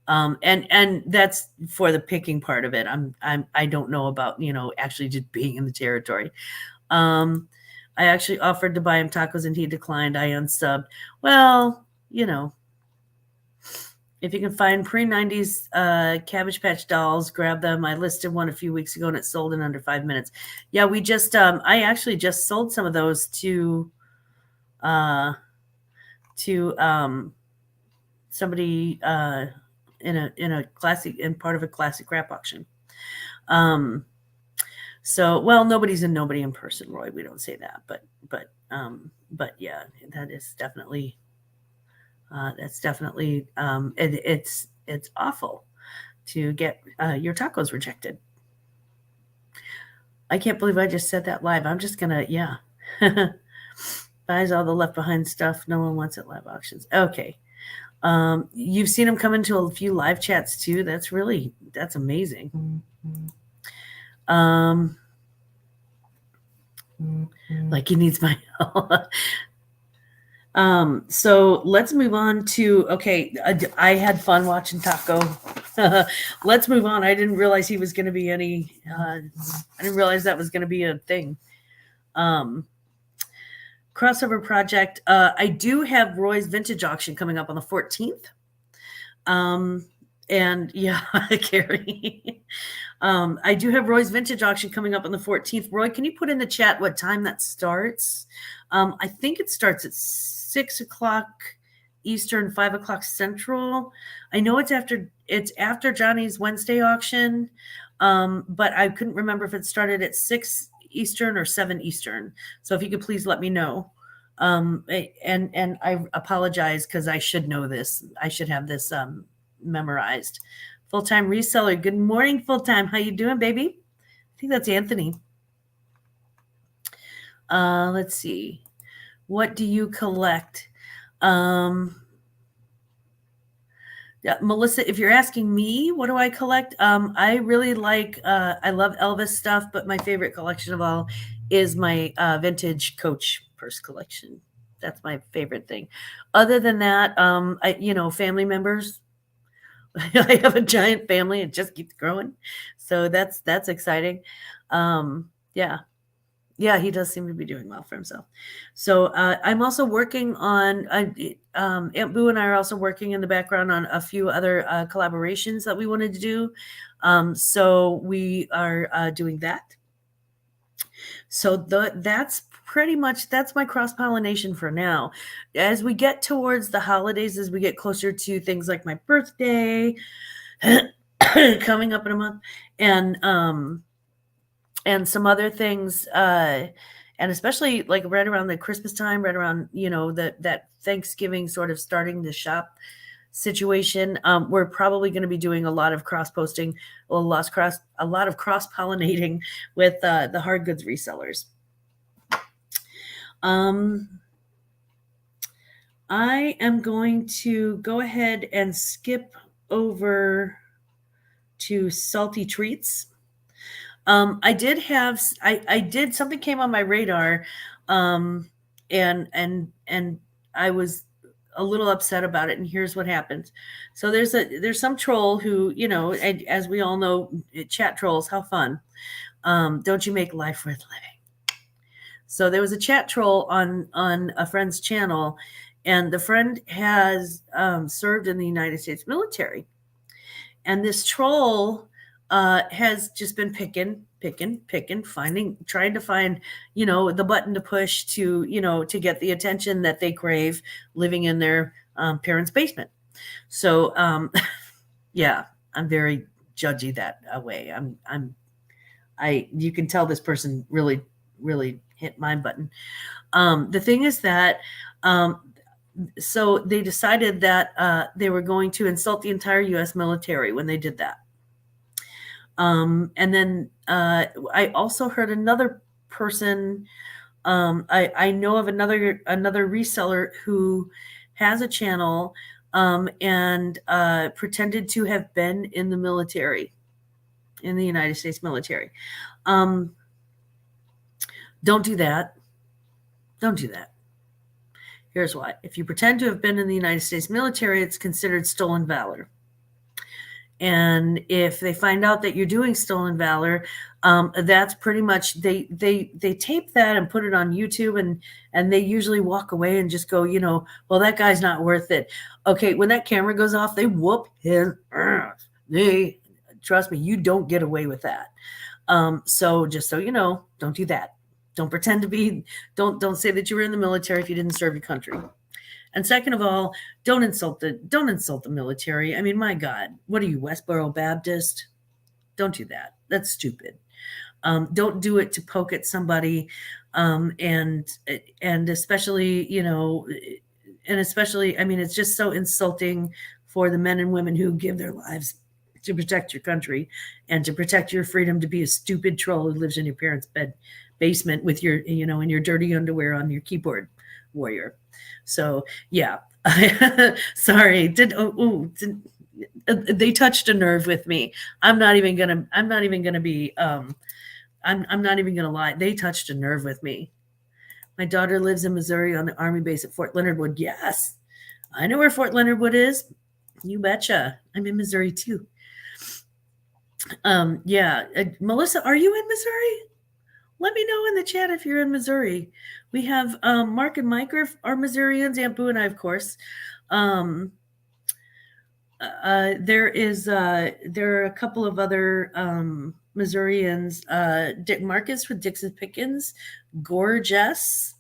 And that's for the picking part of it. I don't know about, actually just being in the territory. I actually offered to buy him tacos and he declined. I unsubbed. Well, if you can find pre-90s Cabbage Patch dolls, grab them. I listed one a few weeks ago and it sold in under 5 minutes. Yeah, I actually just sold some of those to somebody in a classic, in part of a classic rap auction. Nobody's a nobody in person, Roy. We don't say that, but yeah, that is definitely it's awful to get your tacos rejected. I can't believe I just said that live. I'm just gonna, yeah. Buys all the left behind stuff. No one wants at live auctions. Okay. You've seen him come into a few live chats too. That's amazing. Like he needs my help. So let's move on to, okay. I had fun watching Taco. Let's move on. I didn't realize he was going to be I didn't realize that was going to be a thing. Crossover project. I do have Roy's vintage auction coming up on the 14th. And yeah, Carrie. I do have Roy's vintage auction coming up on the 14th. Roy, can you put in the chat what time that starts? I think it starts at 6 o'clock Eastern, 5 o'clock Central. I know it's after Johnny's Wednesday auction, but I couldn't remember if it started at 6 Eastern or 7 Eastern. So if you could please let me know. And I apologize because I should know this. I should have this memorized. Full-time reseller. Good morning, full-time. How you doing, baby? I think that's Anthony. Let's see. What do you collect? Yeah, Melissa, if you're asking me, what do I collect? I really like, I love Elvis stuff, but my favorite collection of all is my vintage Coach purse collection. That's my favorite thing. Other than that, family members. I have a giant family. It just keeps growing. So that's exciting. Yeah. Yeah, he does seem to be doing well for himself. So I'm also working on. Aunt Boo and I are also working in the background on a few other collaborations that we wanted to do. So we are doing that. So that's pretty much that's my cross pollination for now. As we get towards the holidays, as we get closer to things like my birthday coming up in a month, and some other things, and especially like right around the Christmas time, right around that Thanksgiving sort of starting to shop situation. We're probably going to be doing a lot of cross posting, a lot of cross pollinating with the hard goods resellers. I am going to go ahead and skip over to salty treats. I did have I did something came on my radar, and I was a little upset about it. And here's what happened. So there's some troll who as we all know, chat trolls, how fun. Don't you make life worth living? So there was a chat troll on a friend's channel, and the friend has served in the United States military, and this troll has just been picking, trying to find, the button to push to get the attention that they crave living in their parents' basement. So, yeah, I'm very judgy that way. You can tell this person really, really hit my button. The thing is that, so they decided that they were going to insult the entire U.S. military when they did that. And then I also heard another person. I know of another reseller who has a channel and pretended to have been in the military, in the United States military. Don't do that. Don't do that. Here's why. If you pretend to have been in the United States military, it's considered stolen valor. And if they find out that you're doing stolen valor, that's pretty much they tape that and put it on YouTube, and they usually walk away and just go, well, that guy's not worth it. Okay, when that camera goes off, they whoop his ass. They trust me, you don't get away with that. So just so you know, don't do that. Don't pretend to be. Don't say that you were in the military if you didn't serve your country. And second of all, don't insult the military. I mean, my God, what are you, Westboro Baptist? Don't do that. That's stupid. Don't do it to poke at somebody, and especially, I mean, it's just so insulting for the men and women who give their lives to protect your country and to protect your freedom to be a stupid troll who lives in your parents' basement with your, in your dirty underwear on your keyboard warrior. So yeah, sorry. They touched a nerve with me. I'm not even gonna be. I'm not even gonna lie. They touched a nerve with me. My daughter lives in Missouri on the Army base at Fort Leonard Wood. Yes, I know where Fort Leonard Wood is. You betcha. I'm in Missouri too. Yeah, Melissa, are you in Missouri? Let me know in the chat if you're in Missouri. We have Mark and Mike are Missourians, Aunt Boo and I, of course. There are a couple of other Missourians. Dick Marcus with Dixon Pickens, gorgeous,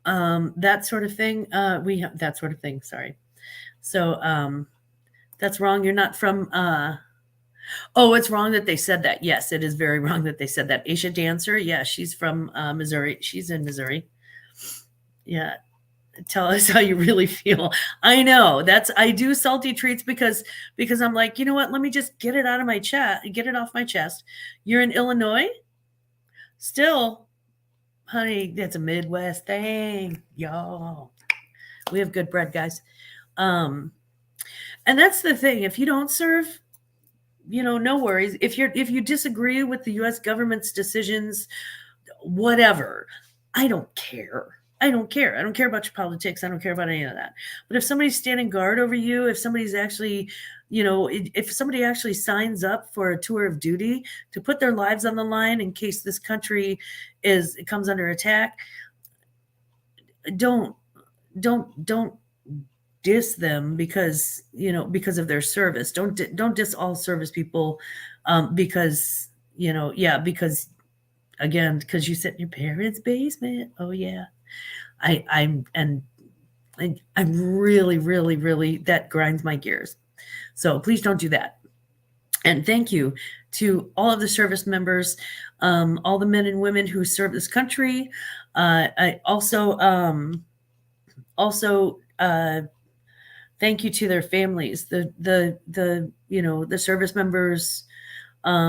that sort of thing. We have that sort of thing. Sorry. So that's wrong. You're not from. Oh, it's wrong that they said that. Yes, it is very wrong that they said that. Aisha Dancer, yeah, she's from Missouri. She's in Missouri. Yeah, tell us how you really feel. I know I do salty treats because I'm like, you know what? Let me just get it out of my chest, get it off my chest. You're in Illinois, still, honey. That's a Midwest thing, y'all. We have good bread, guys. And that's the thing. If you don't serve, no worries. If you disagree with the U.S. government's decisions, whatever, I don't care. I don't care about your politics. I don't care about any of that. But if somebody's standing guard over you, if somebody's actually, if somebody actually signs up for a tour of duty to put their lives on the line in case this country comes under attack, don't don't diss them because of their service. Don't diss all service people, because yeah, because again, because you sit in your parents' basement. Oh yeah, I'm really, really, really, that grinds my gears. So please don't do that. And thank you to all of the service members, all the men and women who serve this country. I also thank you to their families. The service members,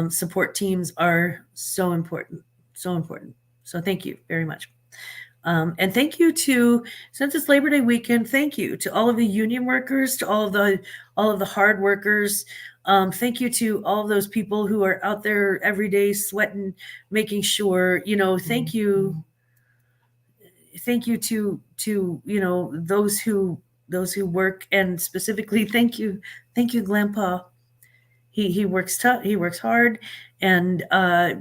support teams are so important, so important. So thank you very much. And thank you since it's Labor Day weekend, thank you to all of the union workers, to all of the hard workers. Thank you to all of those people who are out there every day sweating, making sure, thank you to those who work, and specifically thank you, Grandpa. He works tough, he works hard, and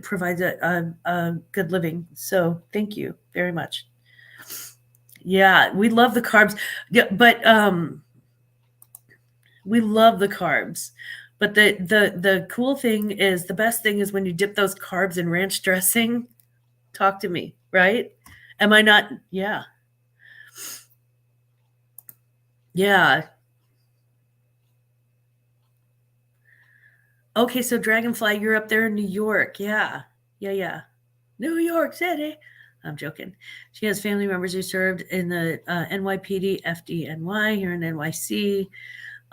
provides a good living. So thank you very much. Yeah, we love the carbs. Yeah, but we love the carbs. But the cool thing is, the best thing is when you dip those carbs in ranch dressing. Talk to me, right? Am I not? Yeah. Yeah. Okay, so Dragonfly, you're up there in New York. Yeah. Yeah, yeah. New York City. I'm joking. She has family members who served in the NYPD, FDNY here in NYC.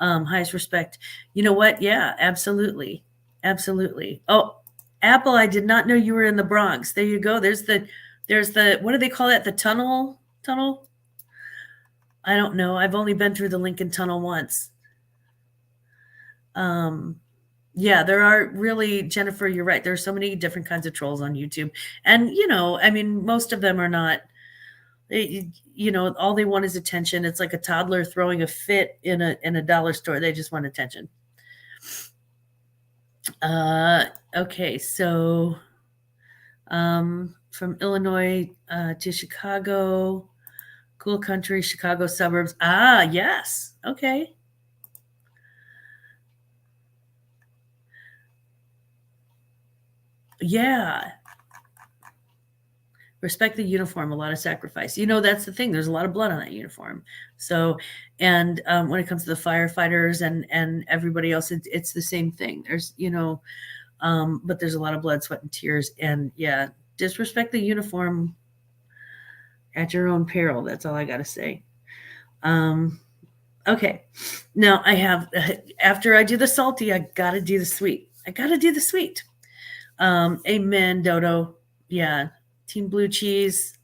Highest respect. You know what? Yeah, absolutely. Absolutely. Oh, Apple, I did not know you were in the Bronx. There you go. There's the what do they call that? The tunnel? I don't know. I've only been through the Lincoln Tunnel once. Um, yeah, there are really, Jennifer, you're right. There are so many different kinds of trolls on YouTube. And, I mean, most of them are not, all they want is attention. It's like a toddler throwing a fit in a dollar store. They just want attention. Okay, so from Illinois to Chicago, cool country, Chicago suburbs. Ah, yes. Okay. Yeah. Respect the uniform, a lot of sacrifice. That's the thing. There's a lot of blood on that uniform. So, and when it comes to the firefighters and everybody else, it's the same thing. But there's a lot of blood, sweat, and tears. And yeah, disrespect the uniform at your own peril. That's all I got to say. Okay. Now I have, after I do the salty, I got to do the sweet. I got to do the sweet. Amen, Dodo. Yeah. Team blue cheese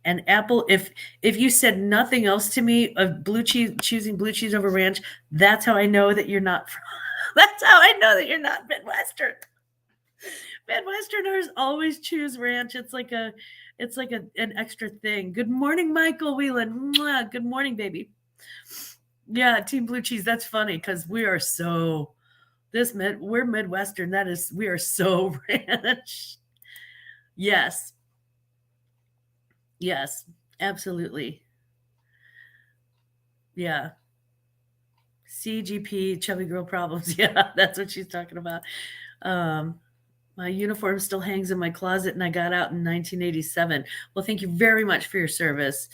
and apple. If you said nothing else to me of blue cheese, choosing blue cheese over ranch, that's how I know that you're not that's how I know that you're not Midwestern. Midwesterners always choose ranch. It's like an extra thing. Good morning, Michael Whelan. Mwah. Good morning, baby. Yeah, team blue cheese. That's funny because we're Midwestern. We are so ranch. Yes. Yes, absolutely. Yeah. CGP, chubby girl problems. Yeah, that's what she's talking about. My uniform still hangs in my closet, and I got out in 1987. Well, thank you very much for your service,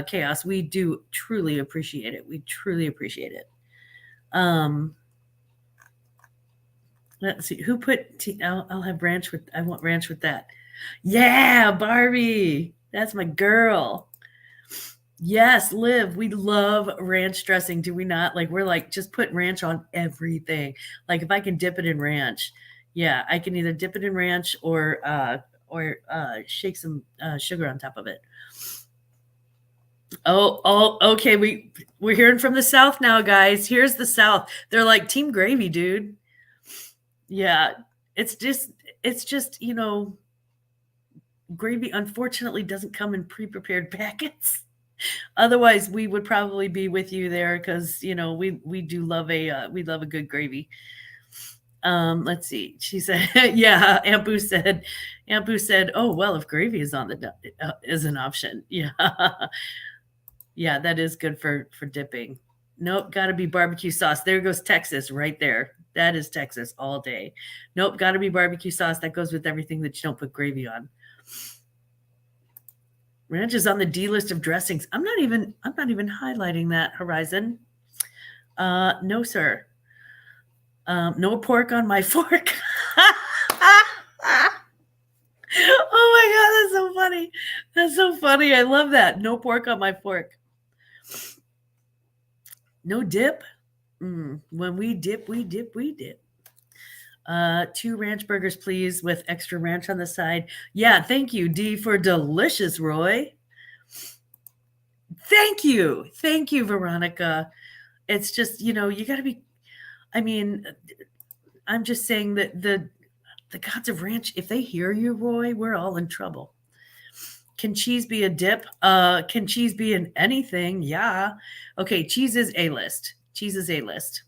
Chaos. We do truly appreciate it. We truly appreciate it. Let's see who put. I'll have ranch with. I want ranch with that. Yeah, Barbie. That's my girl. Yes, Liv, we love ranch dressing, do we not? Like, we're like, just put ranch on everything. Like, if I can dip it in ranch, yeah, I can either dip it in ranch or shake some sugar on top of it. Oh, okay. We're hearing from the South now, guys. Here's the South. They're like team gravy, dude. Yeah, it's just gravy unfortunately doesn't come in pre-prepared packets. Otherwise, we would probably be with you there because we do love a good gravy. Let's see. She said, yeah. Ampu said, oh well, if gravy is on is an option, yeah, yeah, that is good for dipping. Nope, got to be barbecue sauce. There goes Texas right there. That is Texas all day. Nope, got to be barbecue sauce. That goes with everything that you don't put gravy on. Ranch is on the D list of dressings. I'm not even highlighting that, Horizon. No, sir. No pork on my fork. Oh my god, that's so funny. That's so funny. I love that. No pork on my fork. No dip. When we dip, we dip, we dip. 2 ranch burgers, please, with extra ranch on the side. Yeah, thank you, D, for delicious, Roy. Thank you. Thank you, Veronica. It's just, you got to be, I mean, I'm just saying that the gods of ranch, if they hear you, Roy, we're all in trouble. Can cheese be a dip? Can cheese be in anything? Yeah. Okay, cheese is A-list. Cheese is A-list.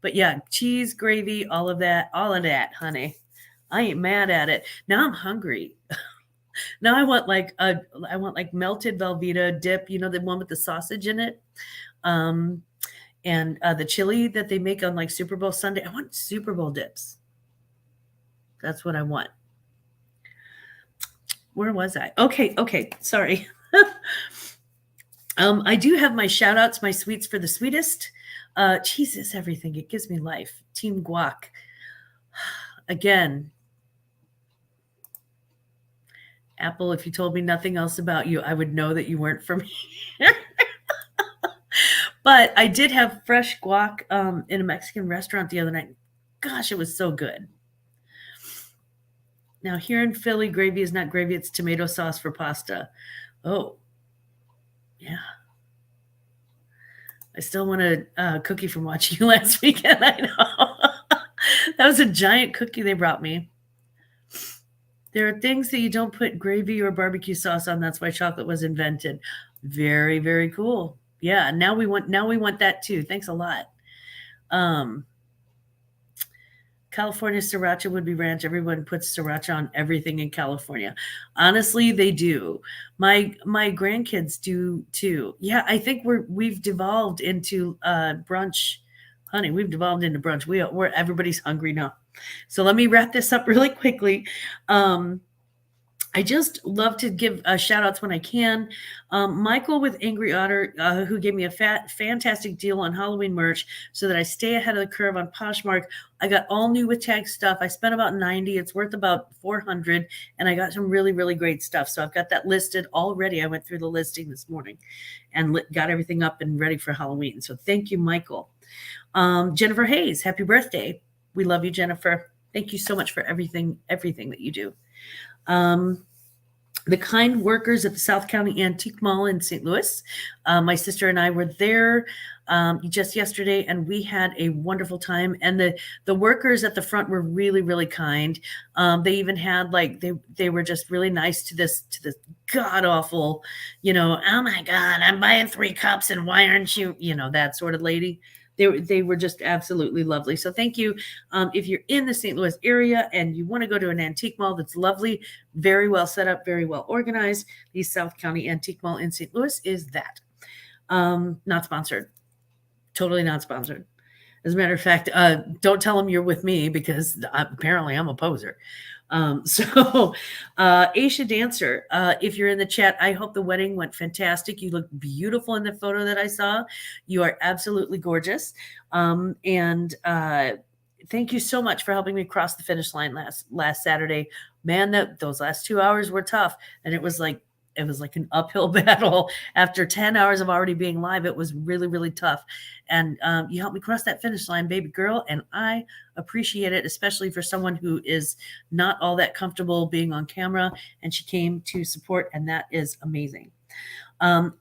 But yeah, cheese, gravy, all of that, honey. I ain't mad at it. Now I'm hungry. Now I want like melted Velveeta dip, the one with the sausage in it. And the chili that they make on like Super Bowl Sunday. I want Super Bowl dips. That's what I want. Where was I? Okay. Sorry. I do have my shout outs, my sweets for the sweetest. Jesus, everything. It gives me life. Team Guac. Again, Apple, if you told me nothing else about you, I would know that you weren't from here. But I did have fresh guac in a Mexican restaurant the other night. Gosh, it was so good. Now, here in Philly, gravy is not gravy. It's tomato sauce for pasta. Oh, yeah. I still want a cookie from watching you last weekend. I know. That was a giant cookie they brought me. There are things that you don't put gravy or barbecue sauce on. That's why chocolate was invented. Very, very cool. Yeah, now we want that too. Thanks a lot. California sriracha would be ranch. Everyone puts sriracha on everything in California. Honestly, they do. My grandkids do too. Yeah, I think we've devolved into brunch, honey. We've devolved into brunch. We're everybody's hungry now. So let me wrap this up really quickly. I just love to give shout outs when I can. Michael with Angry Otter, who gave me a fantastic deal on Halloween merch so that I stay ahead of the curve on Poshmark. I got all new with tag stuff. I spent about $90. It's worth about $400, and I got some really, really great stuff. So I've got that listed already. I went through the listing this morning and got everything up and ready for Halloween. So thank you, Michael. Jennifer Hayes, happy birthday. We love you, Jennifer. Thank you so much for everything that you do. The kind workers at the South County Antique Mall in St. Louis. My sister and I were there just yesterday, and we had a wonderful time. And the workers at the front were really, really kind. They even had they were just really nice to this god awful, oh my God, I'm buying 3 cups and why aren't you, that sort of lady. They were just absolutely lovely. So thank you. If you're in the St. Louis area and you want to go to an antique mall that's lovely, very well set up, very well organized, the South County Antique Mall in St. Louis is that. Not sponsored. Totally not sponsored. As a matter of fact, don't tell them you're with me because apparently I'm a poser. Aisha Dancer, if you're in the chat, I hope the wedding went fantastic. You look beautiful in the photo that I saw. You are absolutely gorgeous. And thank you so much for helping me cross the finish line last Saturday. Man, those last 2 hours were tough. And it was like an uphill battle. After 10 hours of already being live, it was really, really tough. And you helped me cross that finish line, baby girl. And I appreciate it, especially for someone who is not all that comfortable being on camera. And she came to support, and that is amazing.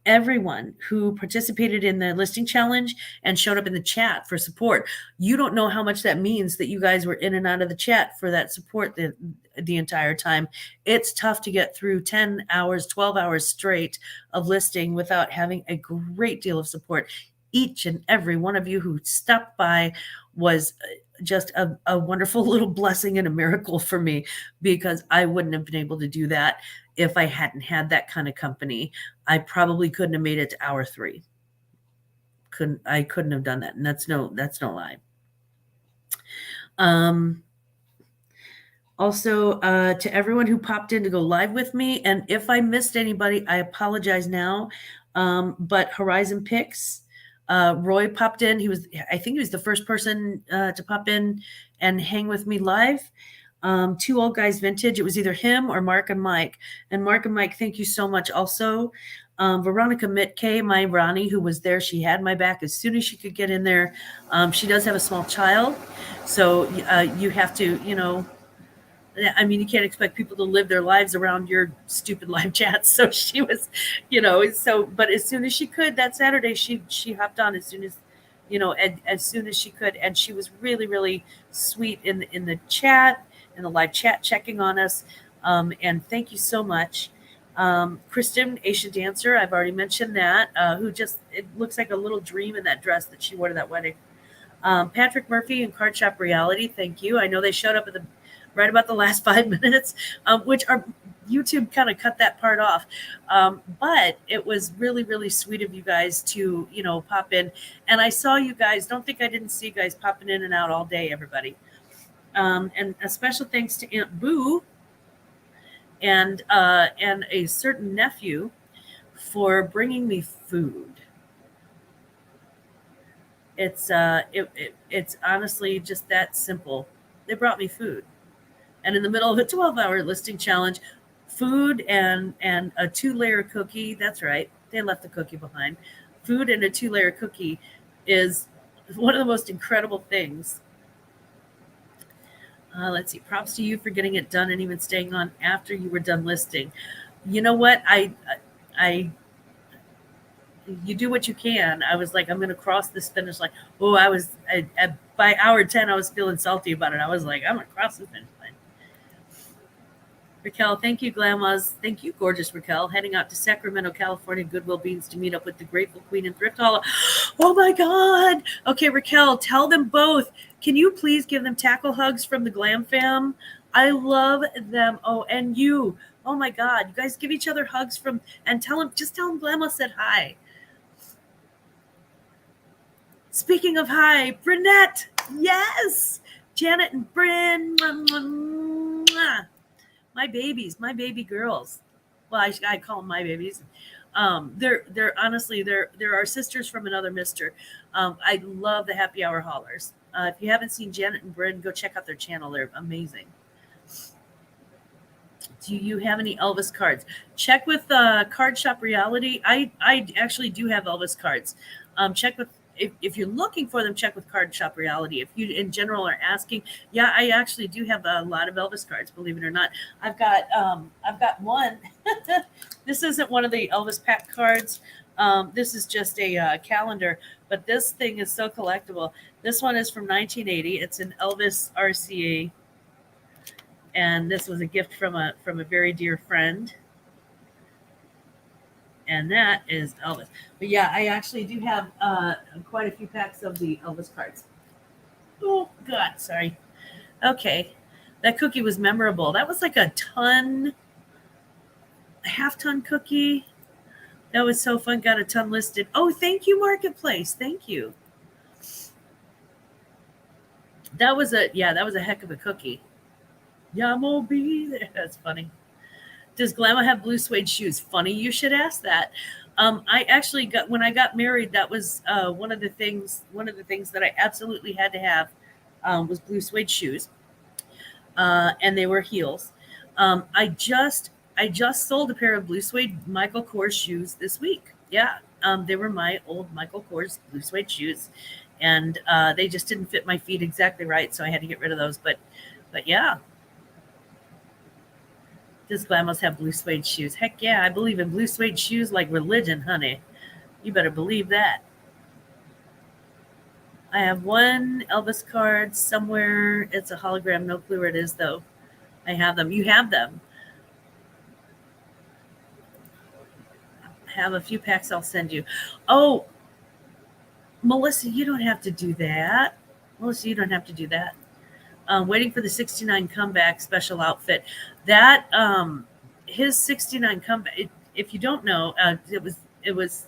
Everyone who participated in the listing challenge and showed up in the chat for support. You don't know how much that means that you guys were in and out of the chat for that support the entire time. It's tough to get through 10 hours, 12 hours straight of listing without having a great deal of support. Each and every one of you who stopped by was just a wonderful little blessing and a miracle for me, because I wouldn't have been able to do that if I hadn't had that kind of company. I probably couldn't have made it to hour 3. I couldn't have done that. And that's no lie. Also, to everyone who popped in to go live with me, and if I missed anybody, I apologize now. But Horizon Picks, Roy popped in. I think he was the first person to pop in and hang with me live. Two Old Guys Vintage. It was either him or Mark and Mike. And Mark and Mike, thank you so much. Also, Veronica Mitke, my Ronnie, who was there, she had my back as soon as she could get in there. She does have a small child, so you have to, I mean, you can't expect people to live their lives around your stupid live chats. So she was, but as soon as she could that Saturday, she hopped on as soon as, as soon as she could. And she was really, really sweet in the chat, in the live chat, checking on us. And thank you so much. Kristen, Asian dancer, I've already mentioned that, it looks like a little dream in that dress that she wore to that wedding. Patrick Murphy and Card Shop Reality, thank you. I know they showed up right about the last 5 minutes, which our YouTube kind of cut that part off. But it was really, really sweet of you guys to, pop in. And I saw you guys. Don't think I didn't see you guys popping in and out all day, everybody. And a special thanks to Aunt Boo and a certain nephew for bringing me food. It's honestly just that simple. They brought me food. And in the middle of a 12-hour listing challenge, food and a 2-layer cookie. That's right. They left the cookie behind. Food and a 2-layer cookie is one of the most incredible things. Let's see. Props to you for getting it done and even staying on after you were done listing. You know what? You do what you can. I was like, I'm going to cross this finish line. Oh, by hour 10, I was feeling salty about it. I was like, I'm going to cross the finish line. Raquel, thank you, Glamas. Thank you, gorgeous Raquel. Heading out to Sacramento, California, Goodwill Beans to meet up with the Grateful Queen and Thrift Hall. Oh my God. Okay, Raquel, tell them both. Can you please give them tackle hugs from the Glam fam? I love them. Oh, and you. Oh my God. You guys give each other hugs and tell them Glamas said hi. Speaking of hi, Brunette. Yes. Janet and Bryn. My babies, my baby girls. Well, I call them my babies. They're honestly, they're our sisters from another mister. I love the happy hour haulers. If you haven't seen Janet and Bryn, go check out their channel. They're amazing. Do you have any Elvis cards? Check with Card Shop Reality. I actually do have Elvis cards. Check with if you're looking for them, check with Card Shop Reality. If you in general are asking, yeah, I actually do have a lot of Elvis cards, believe it or not. I've got one. This isn't one of the Elvis pack cards. This is just a calendar, but this thing is so collectible. This one is from 1980. It's an Elvis RCA, and this was a gift from a very dear friend. And that is Elvis. But yeah, I actually do have quite a few packs of the Elvis cards. Oh, God, sorry. Okay. That cookie was memorable. That was like a half-ton cookie. That was so fun. Got a ton listed. Oh, thank you, Marketplace. Thank you. That was a heck of a cookie. Yamo be there. That's funny. Does Glamour have blue suede shoes? Funny you should ask that. I actually when I got married, that was one of the things that I absolutely had to have was blue suede shoes, and they were heels. I just sold a pair of blue suede Michael Kors shoes this week. Yeah, they were my old Michael Kors blue suede shoes, and they just didn't fit my feet exactly right, so I had to get rid of those. But yeah. Does Glamour have blue suede shoes? Heck yeah, I believe in blue suede shoes like religion, honey. You better believe that. I have one Elvis card somewhere. It's a hologram. No clue where it is, though. I have them. You have them. I have a few packs I'll send you. Oh, Melissa, you don't have to do that. Melissa, you don't have to do that. Waiting for the 69 comeback special outfit. That his 69 comeback. If you don't know, it was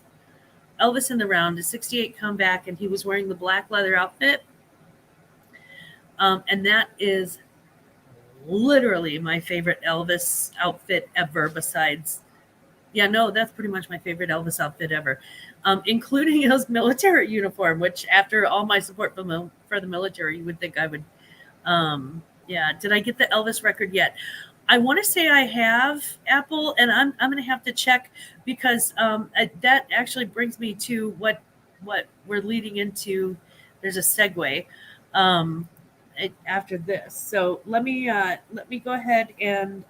Elvis in the Round, a 68 comeback, and he was wearing the black leather outfit. And that is literally my favorite Elvis outfit ever. Besides, yeah, no, that's pretty much my favorite Elvis outfit ever, including his military uniform. Which, after all my support for the military, you would think I would. Yeah, did I get the Elvis record yet? I want to say I have, Apple, and I'm going to have to check because that actually brings me to what we're leading into. There's a segue after this, so let me go ahead and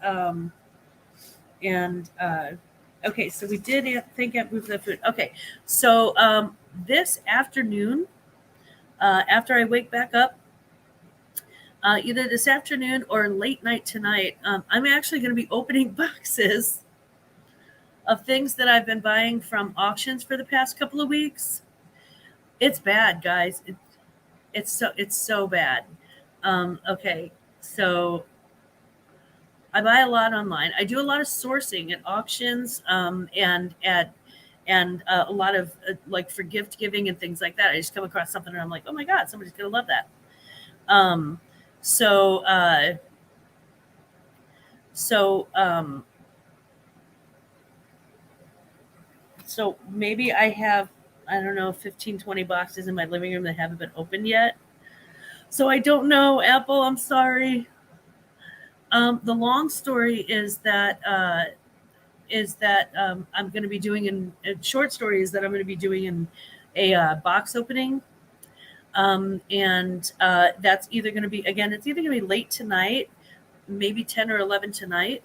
okay. So we did think at Move the Food. Okay, so this afternoon, after I wake back up. Either this afternoon or late night tonight, I'm actually going to be opening boxes of things that I've been buying from auctions for the past couple of weeks. It's bad, guys. It's so bad. Okay, so I buy a lot online. I do a lot of sourcing at auctions and a lot of like for gift giving and things like that. I just come across something and I'm like, oh my God, somebody's going to love that. So maybe I have, I don't know, 15, 20 boxes in my living room that haven't been opened yet. So I don't know, Apple, I'm sorry. The long story is that I'm going to be doing short story is that I'm going to be doing in a box opening. And that's either going to be, again, it's either going to be late tonight, maybe 10 or 11 tonight,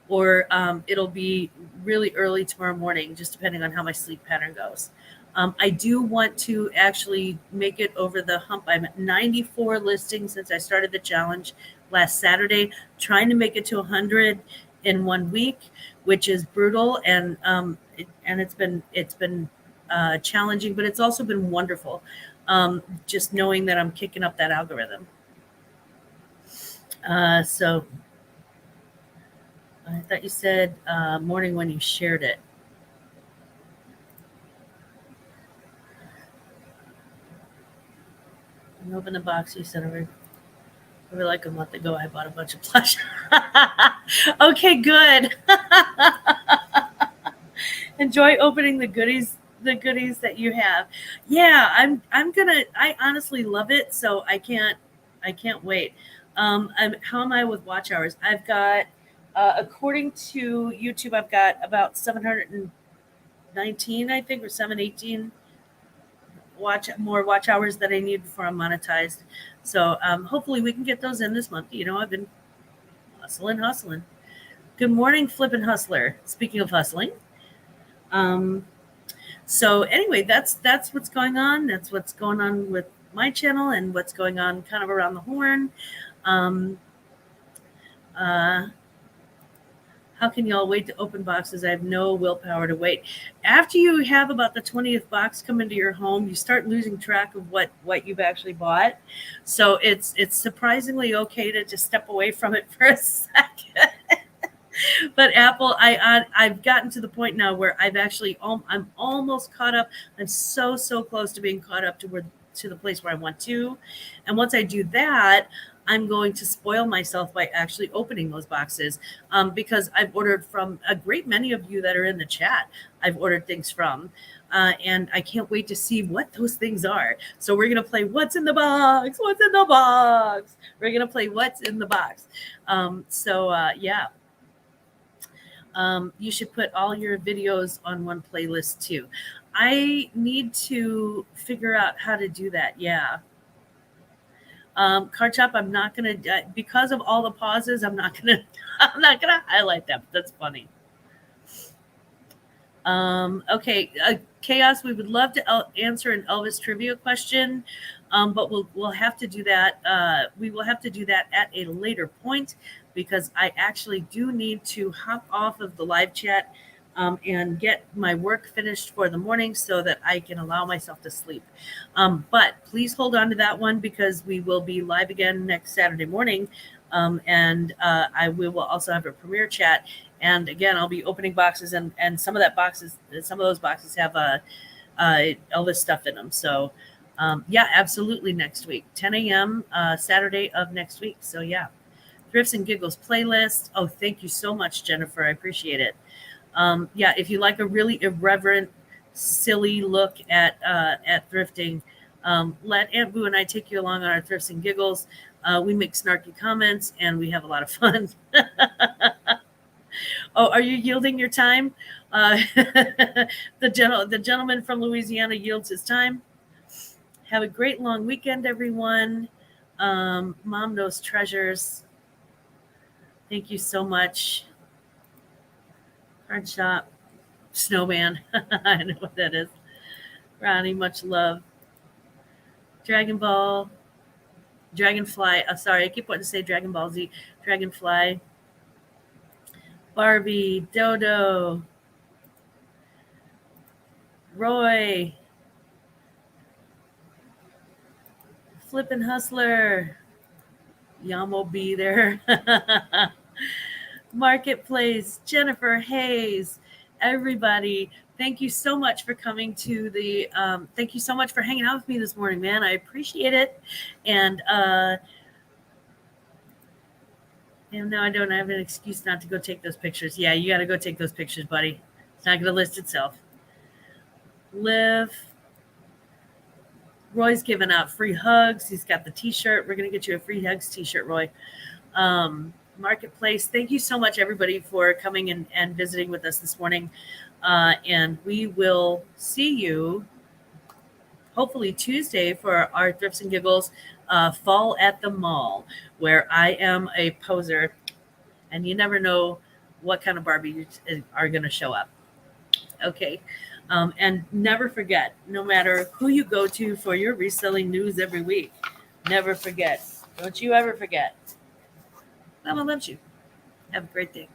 or it'll be really early tomorrow morning, just depending on how my sleep pattern goes. I do want to actually make it over the hump. I'm at 94 listings since I started the challenge last Saturday, trying to make it to 100 in 1 week, which is brutal. And it's been challenging, but it's also been wonderful. Just knowing that I'm kicking up that algorithm. So I thought you said morning when you shared it. And open the box you sent over like a month ago. I bought a bunch of plush. Okay, good. Enjoy opening the goodies that you have. Yeah, I honestly love it, so I can't wait. How am I with watch hours? I've got according to YouTube, I've got about 719, I think, or 718 watch hours that I need before I'm monetized. So hopefully we can get those in this month. You know, I've been hustling. Good morning, Flippin' Hustler. Speaking of hustling. So anyway, that's what's going on. That's what's going on with my channel and what's going on kind of around the horn. How can y'all wait to open boxes? I have no willpower to wait. After you have about the 20th box come into your home, you start losing track of what you've actually bought. So it's surprisingly okay to just step away from it for a second. But Apple, I've gotten to the point now where I'm almost caught up. I'm so close to being caught up to the place where I want to. And once I do that, I'm going to spoil myself by actually opening those boxes because I've ordered from a great many of you that are in the chat. I've ordered things from, and I can't wait to see what those things are. So we're going to play What's in the Box? What's in the box? We're going to play What's in the Box. Yeah. You should put all your videos on one playlist too. I need to figure out how to do that. Yeah. Card shop, I'm not gonna because of all the pauses. I'm not gonna highlight that. But that's funny. Okay, Chaos. We would love to answer an Elvis trivia question, but we'll have to do that. We will have to do that at a later point because I actually do need to hop off of the live chat and get my work finished for the morning so that I can allow myself to sleep. But please hold on to that one because we will be live again next Saturday morning. And we will also have a premiere chat. And again, I'll be opening boxes, and some of those boxes have Elvis stuff in them. So, yeah, absolutely. Next week, 10 a.m. Saturday of next week. So yeah, Thrifts and Giggles playlist. Oh, thank you so much, Jennifer. I appreciate it. Yeah, if you like a really irreverent, silly look at thrifting, let Aunt Boo and I take you along on our Thrifts and Giggles. We make snarky comments and we have a lot of fun. Oh, are you yielding your time? The gentleman from Louisiana yields his time. Have a great long weekend, everyone. Mom knows treasures. Thank you so much. Card shop, snowman. I know what that is. Ronnie, much love. Dragon Ball, Dragonfly. Sorry, I keep wanting to say Dragon Ball Z. Dragonfly. Barbie, Dodo, Roy, Flippin' Hustler, Yamo be there, Marketplace, Jennifer Hayes, everybody. Thank you so much for coming to the, thank you so much for hanging out with me this morning, man. I appreciate it. And now I don't have an excuse not to go take those pictures. Yeah, you got to go take those pictures, buddy. It's not going to list itself. Liv. Roy's giving out free hugs. He's got the t-shirt. We're going to get you a free hugs t-shirt, Roy. Marketplace. Thank you so much, everybody, for coming and visiting with us this morning. And we will see you hopefully Tuesday for our Thrifts and Giggles Fall at the Mall, where I am a poser, and you never know what kind of Barbies are going to show up. Okay. And never forget, no matter who you go to for your reselling news every week, never forget. Don't you ever forget. Mama loves you. Have a great day.